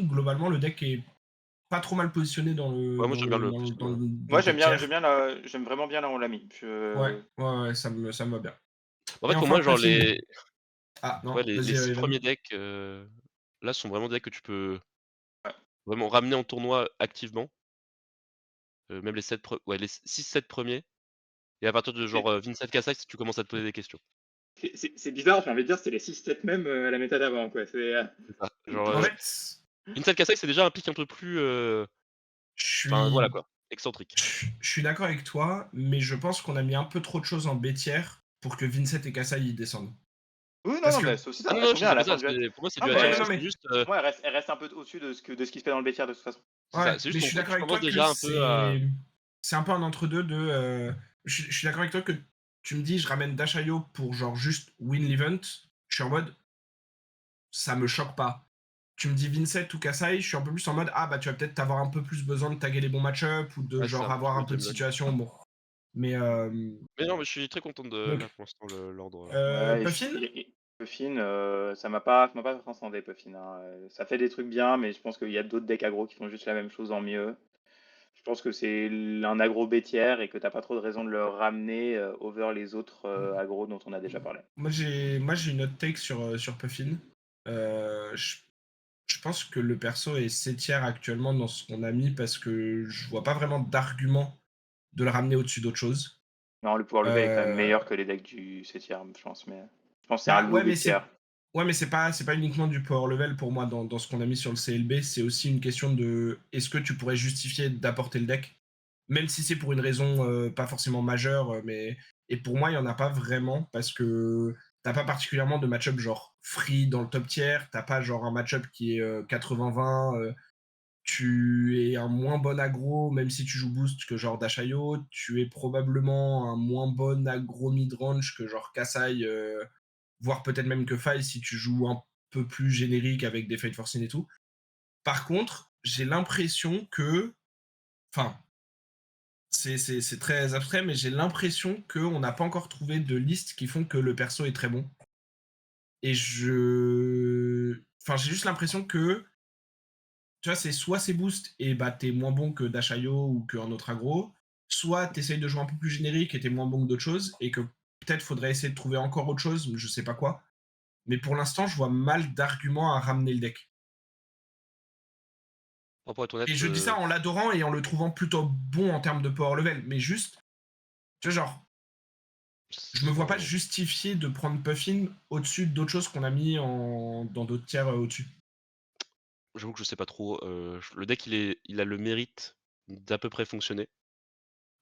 globalement, le deck est pas trop mal positionné dans le, Ouais, moi, dans j'aime bien le, le dans le, dans positionnement. le, dans Moi, le top tier. j'aime vraiment bien là où on l'a mis. Ouais, ouais, ouais, ça me va bien. En Et fait, pour enfin, moi, genre, Puffin. Ah, non, les vas-y, 6 Evan. premiers decks, là, sont vraiment des decks que tu peux Ouais. vraiment ramener en tournoi activement. Même les 7 ouais, les 6-7 premiers. Et à partir de genre Vincent Kasai, si tu commences à te poser des questions. C'est bizarre, j'ai envie de dire, c'est les 6-7 même à la méta d'avant, quoi. C'est ça. Genre, En fait, Vincent Kasai, c'est déjà un pic un peu plus. je Enfin, voilà suis, quoi, excentrique. je suis d'accord avec toi, mais je pense qu'on a mis un peu trop de choses en bêtière pour que Vincent et Kasai y descendent. Oui, non, Parce non, que. mais c'est aussi Ah ça, non, elles non, sont je bien à disais pas la fin ça. du duel. Pour moi, c'est Non, du mais Ouais, hatching. non, C'est mais. juste, pour moi, elles restent un peu au-dessus de ce qui se fait dans le bêtisier de toute façon. c'est ça. Ouais, C'est mais juste je suis d'accord tu avec commences toi que déjà un peu à. c'est un peu un entre-deux de. Je suis d'accord avec toi que tu me dis, je ramène Dashayo pour genre juste win l'event. Je suis en mode, ça me choque pas. Tu me dis Vincent ou Kasai, je suis un peu plus en mode, ah bah tu vas peut-être avoir un peu plus besoin de taguer les bons match-up ou de Ouais, c'est genre ça, avoir un celui peu qui de me donne. situation. Bon. Mais Mais non, mais je suis très content de donc, là pour l'instant l'ordre. Ouais, Puffin. Puffin, ça m'a pas transcendé, Puffin, hein. Ça fait des trucs bien, mais je pense qu'il y a d'autres decks aggro qui font juste la même chose en mieux. Je pense que c'est un aggro bêtière et que t'as pas trop de raison de le ramener over les autres aggro dont on a déjà parlé. Moi j'ai une autre take sur Puffin. Euh, je, je pense que le perso est 7 actuellement dans ce qu'on a mis parce que je vois pas vraiment d'argument de le ramener au-dessus d'autre chose. Non, le pouvoir level est quand même Euh, meilleur que les decks du 7ème, je pense, mais je pense que c'est un Bah low bêtière. ouais, mais c'est pas uniquement du power level pour moi dans ce qu'on a mis sur le CLB, c'est aussi une question de est-ce que tu pourrais justifier d'apporter le deck, même si c'est pour une raison pas forcément majeure, mais et pour moi il y en a pas vraiment parce que t'as pas particulièrement de match-up genre free dans le top tier, t'as pas genre un match-up qui est 80-20, tu es un moins bon aggro, même si tu joues boost que genre Dashayo, tu es probablement un moins bon aggro mid-range que genre Kasai, voire peut-être même que Faille si tu joues un peu plus générique avec des Fate Forcing et tout. Par contre, j'ai l'impression que. Enfin, c'est très abstrait, mais j'ai l'impression qu'on n'a pas encore trouvé de liste qui font que le perso est très bon. Et je. Enfin, j'ai juste l'impression que tu vois, c'est soit c'est boost et bah t'es moins bon que Dashayo ou qu'un autre aggro, soit t'essayes de jouer un peu plus générique et t'es moins bon que d'autres choses, et que peut-être faudrait essayer de trouver encore autre chose, je sais pas quoi. Mais pour l'instant, je vois mal d'arguments à ramener le deck. Pour être Et honnête, je dis ça en l'adorant et en le trouvant plutôt bon en termes de power level, mais juste, tu vois, genre, je me vois pas justifier de prendre Puffin au-dessus d'autres choses qu'on a mis dans d'autres tiers au-dessus. j'avoue que je sais pas trop. Le deck, il a le mérite d'à peu près fonctionner,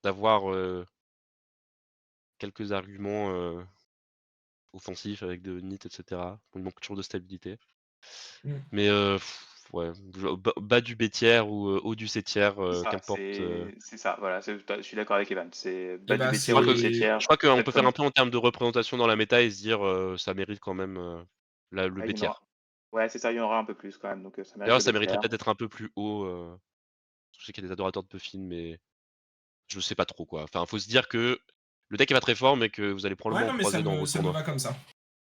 d'avoir quelques arguments offensifs avec de NIT, etc. Il manque toujours de stabilité. Mm. Mais ouais, bas du B tiers ou haut du C tiers, qu'importe. C'est ça, voilà, je suis d'accord avec Evan. C'est Et bas du bah, bêtière Je ou du crois que, C c'est. tiers, je crois qu'on très peut faire prenant. un peu en termes de représentation dans la méta et se dire ça mérite quand même le Ah, B il y en aura. tiers. Ouais, c'est ça, il y en aura un peu plus quand même, donc ça mérite D'ailleurs, le ça B mériterait tiers. peut-être d'être un peu plus haut. Je sais qu'il y a des adorateurs de Puffin, mais je sais pas trop quoi. Enfin, faut se dire que le deck est pas très fort, mais que vous allez Ouais, probablement en non, mais croiser dans vos ça me tournois. va comme ça.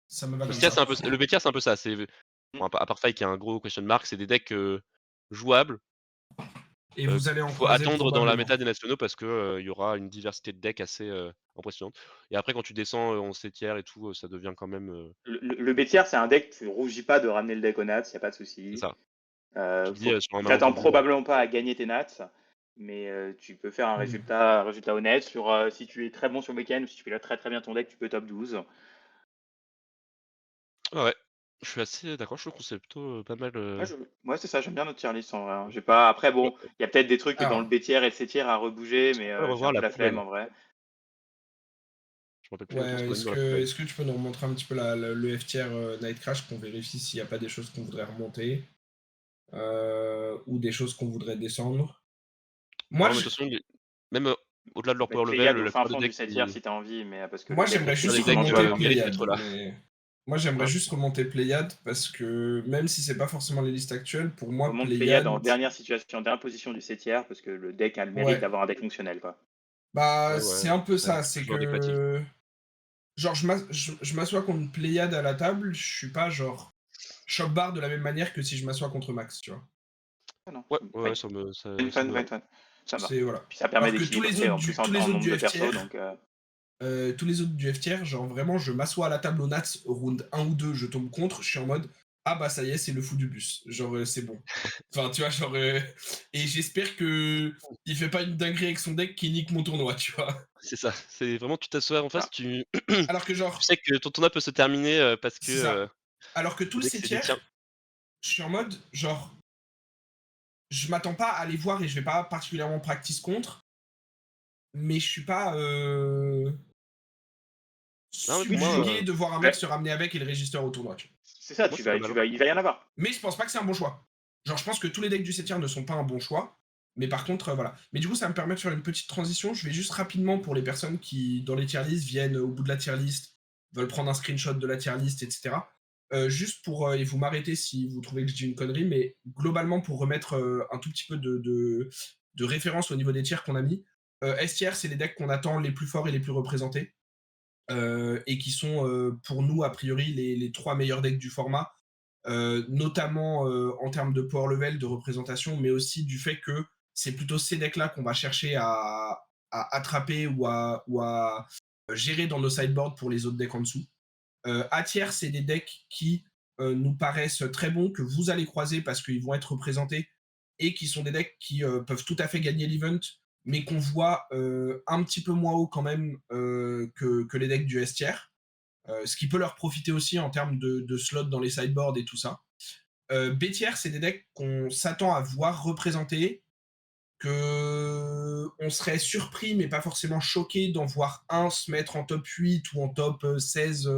Ça me va Le comme tiers, ça. le B tiers, c'est un peu ça. C'est Mm. bon, à part Faille qui a un gros question mark, c'est des decks jouables Et vous allez en Faut croiser attendre dans la probablement. méta des nationaux parce que, il y aura une diversité de decks assez, impressionnante et après quand tu descends, en C-tiers et tout, ça devient quand même, Le B-tier, c'est un deck, tu rougis pas de ramener le deck aux Nats, y a pas de c'est souci. ça. Tu te dis, sur un Tu t'attends malentendu, probablement pas à gagner tes Nats, mais tu peux faire un Mmh. résultat honnête. Si tu es très bon sur le week-end ou si tu fais très très bien ton deck, tu peux top 12. ouais, je suis assez d'accord, je trouve que c'est plutôt, pas mal, Ouais, c'est ça, j'aime bien notre tier list en vrai, hein. J'ai pas... Après, ouais, bon, il y a peut-être des trucs dans le Alors, B tier et le C tier à rebouger, mais on va j'ai revoir un peu la la flemme poubelle. en vrai. Je me rappelle plus exactement ce ouais, qu'on a mis dans la poubelle. est-ce que tu peux nous remontrer un petit peu le F-tier Night Crash, qu'on vérifie s'il n'y a pas des choses qu'on voudrait remonter ou des choses qu'on voudrait descendre? Moi, Non, mais de je- toute façon, même, au-delà de leur Mettre power level, Pléiade au la fin plupart des fond du decks 7 tier qui si t'as envie, mais parce que moi le deck j'aimerais est juste les decks, typiquement remonter jouable. méritent d'être Pléiade, là. mais moi j'aimerais Ouais. juste remonter Pléiade parce que même si c'est pas forcément les listes actuelles, pour moi Remonte Pléiade en Pléiade, dernière situation, dernière position du 7 tier, parce que le deck a le mérite ouais, d'avoir un deck fonctionnel, quoi. bah Ouais, c'est ouais, un peu c'est un ça, petit peu c'est joueur deck fatigue. que genre je m'assois contre Pléiade à la table, je suis pas genre choc barre de la même manière que si je m'assois contre Max, tu vois. Ah non, Ouais, ouais, ouais, fine, ça fine, me va. fine, fine. Ça va. C'est voilà. Puis ça permet Alors que d'équilibrer en plus tous les en autres nombre du de F persos, tier, donc tous les autres du F tier, genre vraiment, je m'assois à la table au Nats, au round 1 ou 2, je tombe contre, je suis en mode ah bah ça y est, c'est le fou du bus. Genre c'est bon. Enfin, tu vois, genre et j'espère que il fait pas une dinguerie avec son deck qui nique mon tournoi, tu vois. C'est ça, c'est vraiment tu t'assois en face, ça. tu Alors que tu genre sais que ton tournoi peut se terminer, parce que, c'est ça. Alors que tout le le deck C c'est des tier, tiens. je suis en mode genre je m'attends pas à les voir et je vais pas particulièrement practice contre, mais je suis pas Non mais pour moi, subjugué de voir un mec Ouais, se ramener avec et le régisseur au tournoi, tu vois. c'est ça, pour moi ça va mal. il va y en avoir. Mais je pense pas que c'est un bon choix. Genre, je pense que tous les decks du 7 ne sont pas un bon choix. Mais par contre, voilà. Mais du coup, ça me permet de faire une petite transition. Je vais juste rapidement pour les personnes qui, dans les tier lists, viennent au bout de la tier list, veulent prendre un screenshot de la tier list, etc. Juste pour, et vous m'arrêtez si vous trouvez que je dis une connerie, mais globalement, pour remettre un tout petit peu de référence au niveau des tiers qu'on a mis, S tier, c'est les decks qu'on attend les plus forts et les plus représentés. Et qui sont, pour nous, a priori, les 3 meilleurs decks du format. Notamment en termes de power level, de représentation, mais aussi du fait que c'est plutôt ces decks-là qu'on va chercher à attraper ou à gérer dans nos sideboards pour les autres decks en dessous. A tiers, c'est des decks qui nous paraissent très bons, que vous allez croiser parce qu'ils vont être représentés et qui sont des decks qui peuvent tout à fait gagner l'event, mais qu'on voit un petit peu moins haut quand même que les decks du S tiers. Ce qui peut leur profiter aussi en termes de slots dans les sideboards et tout ça. B tiers, c'est des decks qu'on s'attend à voir représentés, que on serait surpris mais pas forcément choqué d'en voir un se mettre en top 8 ou en top 16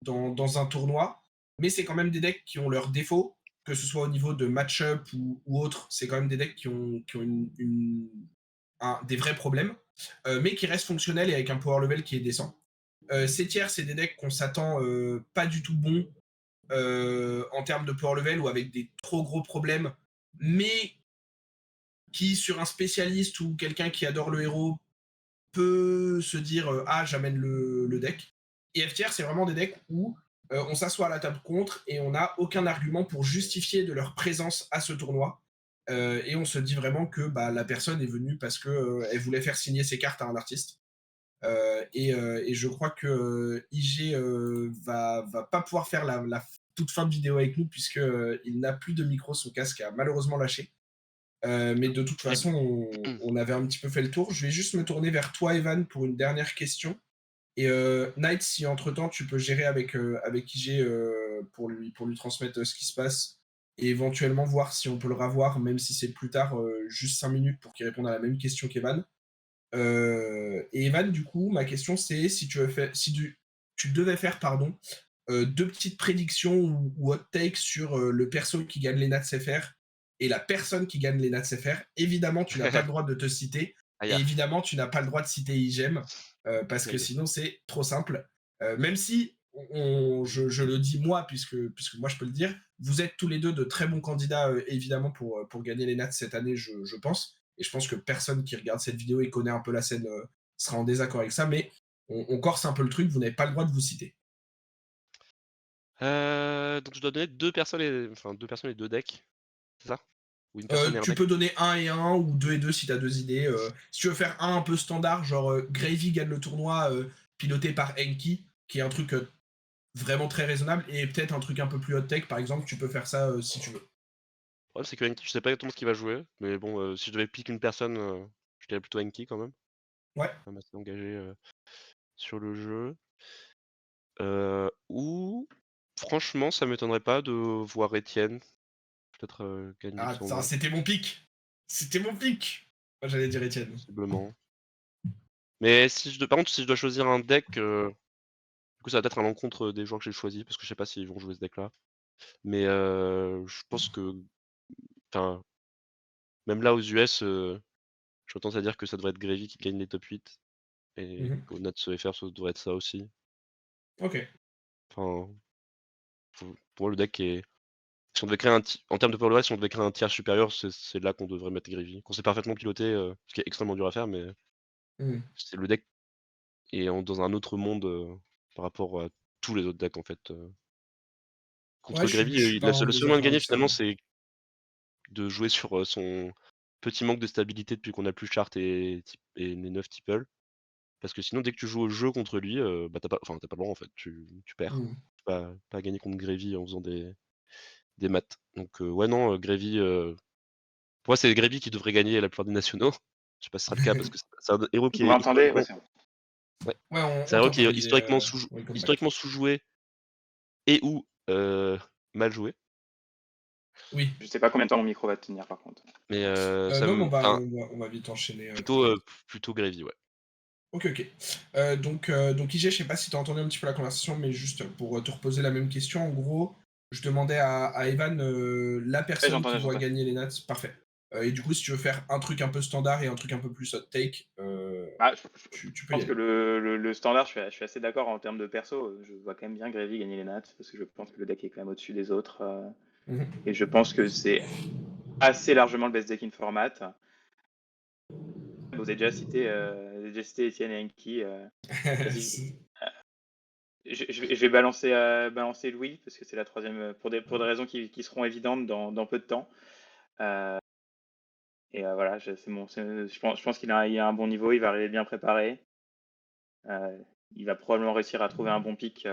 dans un tournoi. Mais c'est quand même des decks qui ont leurs défauts, que ce soit au niveau de match-up ou autre. C'est quand même des decks qui ont des vrais problèmes, mais qui restent fonctionnels et avec un power level qui est décent. C tiers, c'est des decks qu'on s'attend pas du tout bons en termes de power level ou avec des trop gros problèmes, mais qui, sur un spécialiste ou quelqu'un qui adore le héros, peut se dire ah, j'amène le deck. Et F tier, c'est vraiment des decks où on s'assoit à la table contre et on n'a aucun argument pour justifier de leur présence à ce tournoi. Et on se dit vraiment que bah, la personne est venue parce qu'elle elle voulait faire signer ses cartes à un artiste. Et je crois que IG va pas pouvoir faire la toute fin de vidéo avec nous puisque il n'a plus de micro, son casque a malheureusement lâché. Mais de toute Terrible. façon, on avait un petit peu fait le tour. Je vais juste me tourner vers toi, Evan, pour une dernière question. Et Knight, si entre-temps tu peux gérer avec IG pour lui transmettre ce qui se passe et éventuellement voir si on peut le revoir, même si c'est plus tard, juste 5 minutes pour qu'il réponde à la même question qu'Evan. Et Evan, du coup, ma question c'est si tu veux faire, si tu devais faire, pardon, deux petites prédictions ou hot takes sur le perso qui gagne les Nats FR et la personne qui gagne les Nats FR. Évidemment, tu n'as pas le droit de te citer Aïe, et ah, évidemment, tu n'as pas le droit de citer IGEM parce que aïe. sinon, c'est trop simple. Même si je le dis moi, puisque moi je peux le dire, vous êtes tous les deux de très bons candidats évidemment pour gagner les Nats cette année, je pense. Et je pense que personne qui regarde cette vidéo et connaît un peu la scène sera en désaccord avec ça, mais on corse un peu le truc, vous n'avez pas le droit de vous citer. Donc je dois donner 2 personnes et 2 decks, c'est ça? Ou une personne et un Tu deck? peux donner 1 et 1 ou 2 et 2 si tu as 2 idées. Si tu veux faire un peu standard, genre Gravy gagne le tournoi piloté par Enki, qui est un truc vraiment très raisonnable, et peut-être un truc un peu plus hot tech, par exemple, tu peux faire ça si tu veux. Le problème, c'est que Enki, je sais pas exactement ce qu'il va jouer, mais bon, si je devais pick une personne, je dirais plutôt Enki quand même. Ouais. Quand même assez engagé, sur le jeu. Ou franchement, ça m'étonnerait pas de voir Etienne peut-être, gagner le Ah, ça, tournoi, c'était mon pic. C'était mon pic. Moi, j'allais dire Etienne. possiblement. Mais par contre, si je dois choisir un deck, du coup, ça va être à l'encontre des joueurs que j'ai choisis parce que je sais pas s'ils vont jouer ce deck-là. Mais je pense que enfin, même là aux US, j'aurais tendance à dire que ça devrait être Gravy qui gagne les top 8 et Mhm. qu'au Nats FR, ça devrait être ça aussi. Ok. Enfin, pour moi, le deck est si on devait créer en termes de Power Level, si on devait créer un tiers supérieur, c'est là qu'on devrait mettre Gravy. Qu'on sait parfaitement piloter, ce qui est extrêmement dur à faire, mais Mhm. c'est le deck est dans un autre monde, par rapport à tous les autres decks en fait, Ouais, Contre Gravy, je suis pas en le seul moyen de désaccord gagner avec ça. finalement, c'est de jouer sur, son petit manque de stabilité depuis qu'on a plus Chart et les 9 Tipple. Parce que sinon dès que tu joues au jeu contre lui, bah, tu pas le droit en fait, tu perds. Mhm. Tu peux pas gagner contre Gravy en faisant des maths. Donc ouais non, Gravy, pour moi c'est Gravy qui devrait gagner la plupart des nationaux. Je sais pas si ce sera le cas parce que c'est un héros qui Vous est m'entendez? Ouais, historiquement c'est bon. ouais, Ouais, c'est un on héros qui t'entend, est il est welcome back. historiquement sous-joué et ou mal joué. Oui. Je sais pas combien de temps mon micro va tenir par contre. Mais ça Non, mais me enfin on va vite enchaîner tout de plutôt, suite. plutôt Gravy, ouais. Ok, ok. Donc IG, je sais pas si tu as entendu un petit peu la conversation, mais juste pour te reposer la même question, en gros, je demandais à Evan la Ouais, personne qui j'entendais, voit j'entendais. gagner les Nats, parfait. Et du coup, si tu veux faire un truc un peu standard et un truc un peu plus hot take, Bah, je tu peux y pense que aller. le standard, je suis assez d'accord en termes de perso. Je vois quand même bien Gravy gagner les Nats parce que je pense que le deck est quand même au-dessus des autres. Mhm. Et je pense que c'est assez largement le best deck in format. Vous avez déjà cité Etienne et Enki. Vas-y, je vais balancer Louis parce que c'est la troisième pour des raisons qui seront évidentes dans peu de temps. Euh, voilà, je pense il a un bon niveau, il va arriver bien préparé. Il va probablement réussir à trouver un bon pic.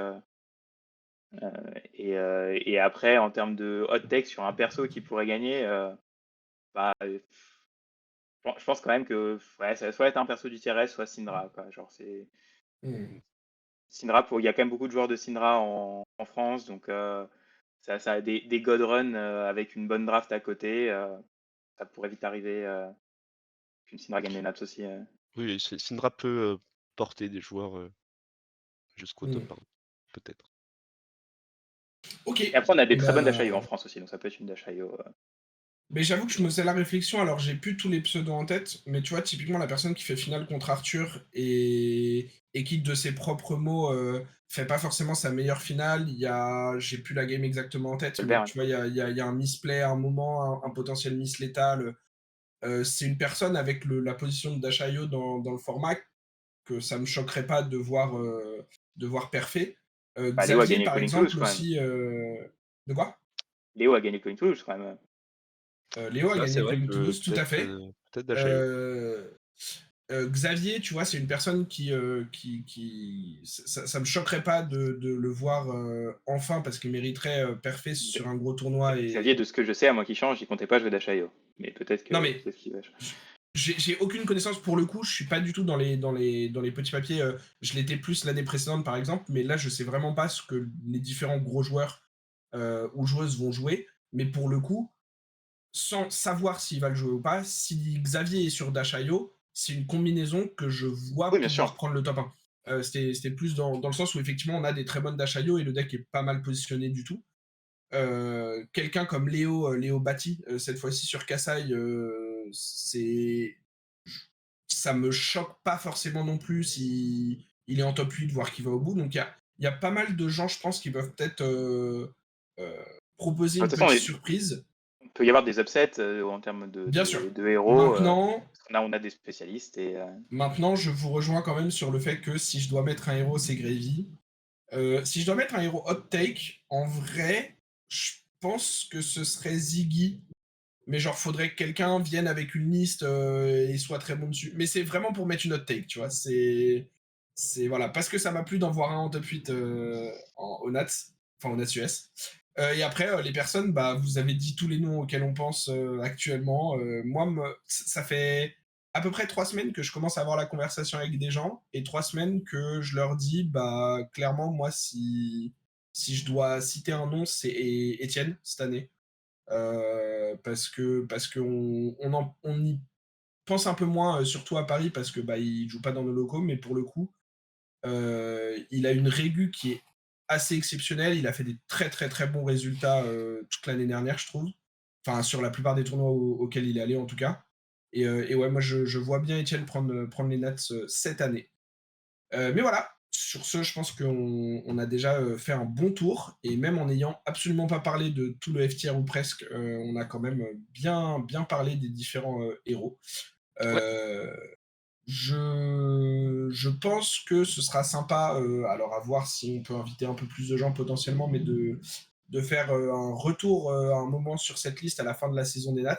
Et après, en termes de hot take sur un perso qui pourrait gagner, bah, je pense quand même que ouais, ça va soit être un perso du TRS, soit Syndra, quoi. Genre, c'est Mhm. Mmh. Syndra, il y a quand même beaucoup de joueurs de Syndra en France, donc ça a des God Run avec une bonne draft à côté. Ça pourrait vite arriver qu'une Syndra gagne les Nats aussi. Oui, Syndra peut, porter des joueurs, jusqu'au top Mhm. 1, peut-être. Ok. Et après, on a des très bonnes Dashayo en Bah, France aussi, donc ça peut être une Dashayo. mais j'avoue que je me faisais la réflexion, alors j'ai plus tous les pseudos en tête, mais tu vois, typiquement la personne qui fait finale contre Arthur et qui, de ses propres mots, fait pas forcément sa meilleure finale. J'ai plus la game exactement en tête, mais Colbert, tu vois, il y a un misplay à un moment, un potentiel miss létal. C'est une personne avec la position de Dashayo dans le format que ça me choquerait pas de voir perfer. bah, Léo a Xavier, gagné le par Calling Toulouse exemple, quand même. aussi. De quoi? Léo a gagné le Calling Toulouse quand même. Léo a Ah, gagné c'est le vrai Calling que Toulouse, tout à fait. peut-être Dashayo. Euh, Xavier, tu vois, c'est une personne ça me choquerait pas de le voir enfin parce qu'il mériterait perfer sur un gros tournoi Xavier, et. de ce que je sais, à moi qui change, il comptait pas jouer Dashayo. Mais Non mais peut-être qu'il va. j'ai aucune connaissance pour le coup, je suis pas du tout dans les petits papiers. Je l'étais plus l'année précédente par exemple, mais là je sais vraiment pas ce que les différents gros joueurs ou joueuses vont jouer. Mais pour le coup, sans savoir s'il va le jouer ou pas, si Xavier est sur Dashayo, c'est une combinaison que je vois Oui, bien sûr. pouvoir prendre le top 1. C'était plus dans le sens où effectivement on a des très bonnes Dashayo et le deck est pas mal positionné du tout. Quelqu'un comme Léo Batti, cette fois-ci sur Kassai, ça me choque pas forcément non plus si il est en top 8, voire qu'il va au bout. Donc il y a pas mal de gens, je pense, qui peuvent peut-être euh, proposer De une toute façon, petite surprise. il peut y avoir des upsets en termes Bien sûr. de héros. Maintenant, Parce qu'on on a des spécialistes et Maintenant, je vous rejoins quand même sur le fait que si je dois mettre un héros, c'est Gravy. Si je dois mettre un héros hot take, en vrai, je pense que ce serait Ziggy. mais genre faudrait que quelqu'un vienne avec une liste et soit très bon dessus. Mais c'est vraiment pour mettre une hot take, tu vois. C'est voilà, parce que ça m'a plu d'en voir un en top 8 au Nats, enfin au Nats US. Et après, les personnes, bah, vous avez dit tous les noms auxquels on pense actuellement. Moi, ça fait à peu près 3 semaines que je commence à avoir la conversation avec des gens et 3 semaines que je leur dis, bah, clairement, moi, si je dois citer un nom, c'est Étienne cette année. Parce que on y pense un peu moins, surtout à Paris, parce que bah, il joue pas dans nos locaux, mais pour le coup, il a une régu qui est assez exceptionnelle. Il a fait des très très très bons résultats toute l'année dernière, je trouve. Enfin, sur la plupart des tournois auxquels il est allé, en tout cas. Et ouais, moi, je vois bien Etienne prendre les Nats cette année. Mais voilà, sur ce, je pense qu'on a déjà fait un bon tour. Et même en n'ayant absolument pas parlé de tout le FTR ou presque, on a quand même bien parlé des différents héros. Ouais. Je pense que ce sera sympa, alors à voir si on peut inviter un peu plus de gens potentiellement, mais de faire un retour à un moment sur cette liste à la fin de la saison des Nats,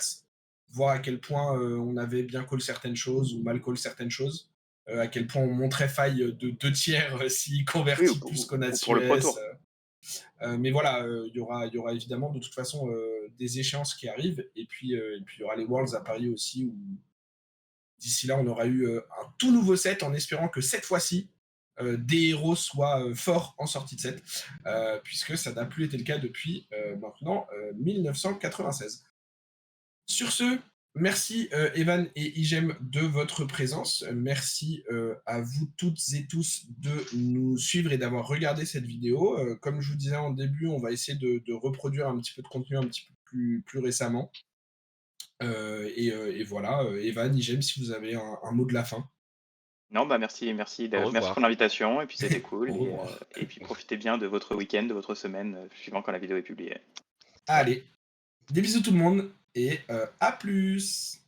voir à quel point on avait bien call certaines choses ou mal call certaines choses, à quel point on montrait faille de 2 tiers s'il Oui, convertit plus qu'au Nats ou pour le Pro US. Tour. Mais voilà, il y aura évidemment de toute façon des échéances qui arrivent, et puis il y aura les Worlds à Paris aussi, où d'ici là, on aura eu un tout nouveau set en espérant que cette fois-ci, des héros soient forts en sortie de set, puisque ça n'a plus été le cas depuis maintenant 1996. Sur ce, merci Evan et Igem de votre présence. Merci à vous toutes et tous de nous suivre et d'avoir regardé cette vidéo. Comme je vous disais en début, on va essayer de reproduire un petit peu de contenu un petit peu plus récemment. Et voilà, Evan, Igem, si vous avez un mot de la fin. Non, bah merci Au merci pour revoir. l'invitation et puis c'était cool Au revoir. et puis profitez bien de votre week-end, de votre semaine, suivant quand la vidéo est publiée. Ouais. Allez, des bisous tout le monde et à plus.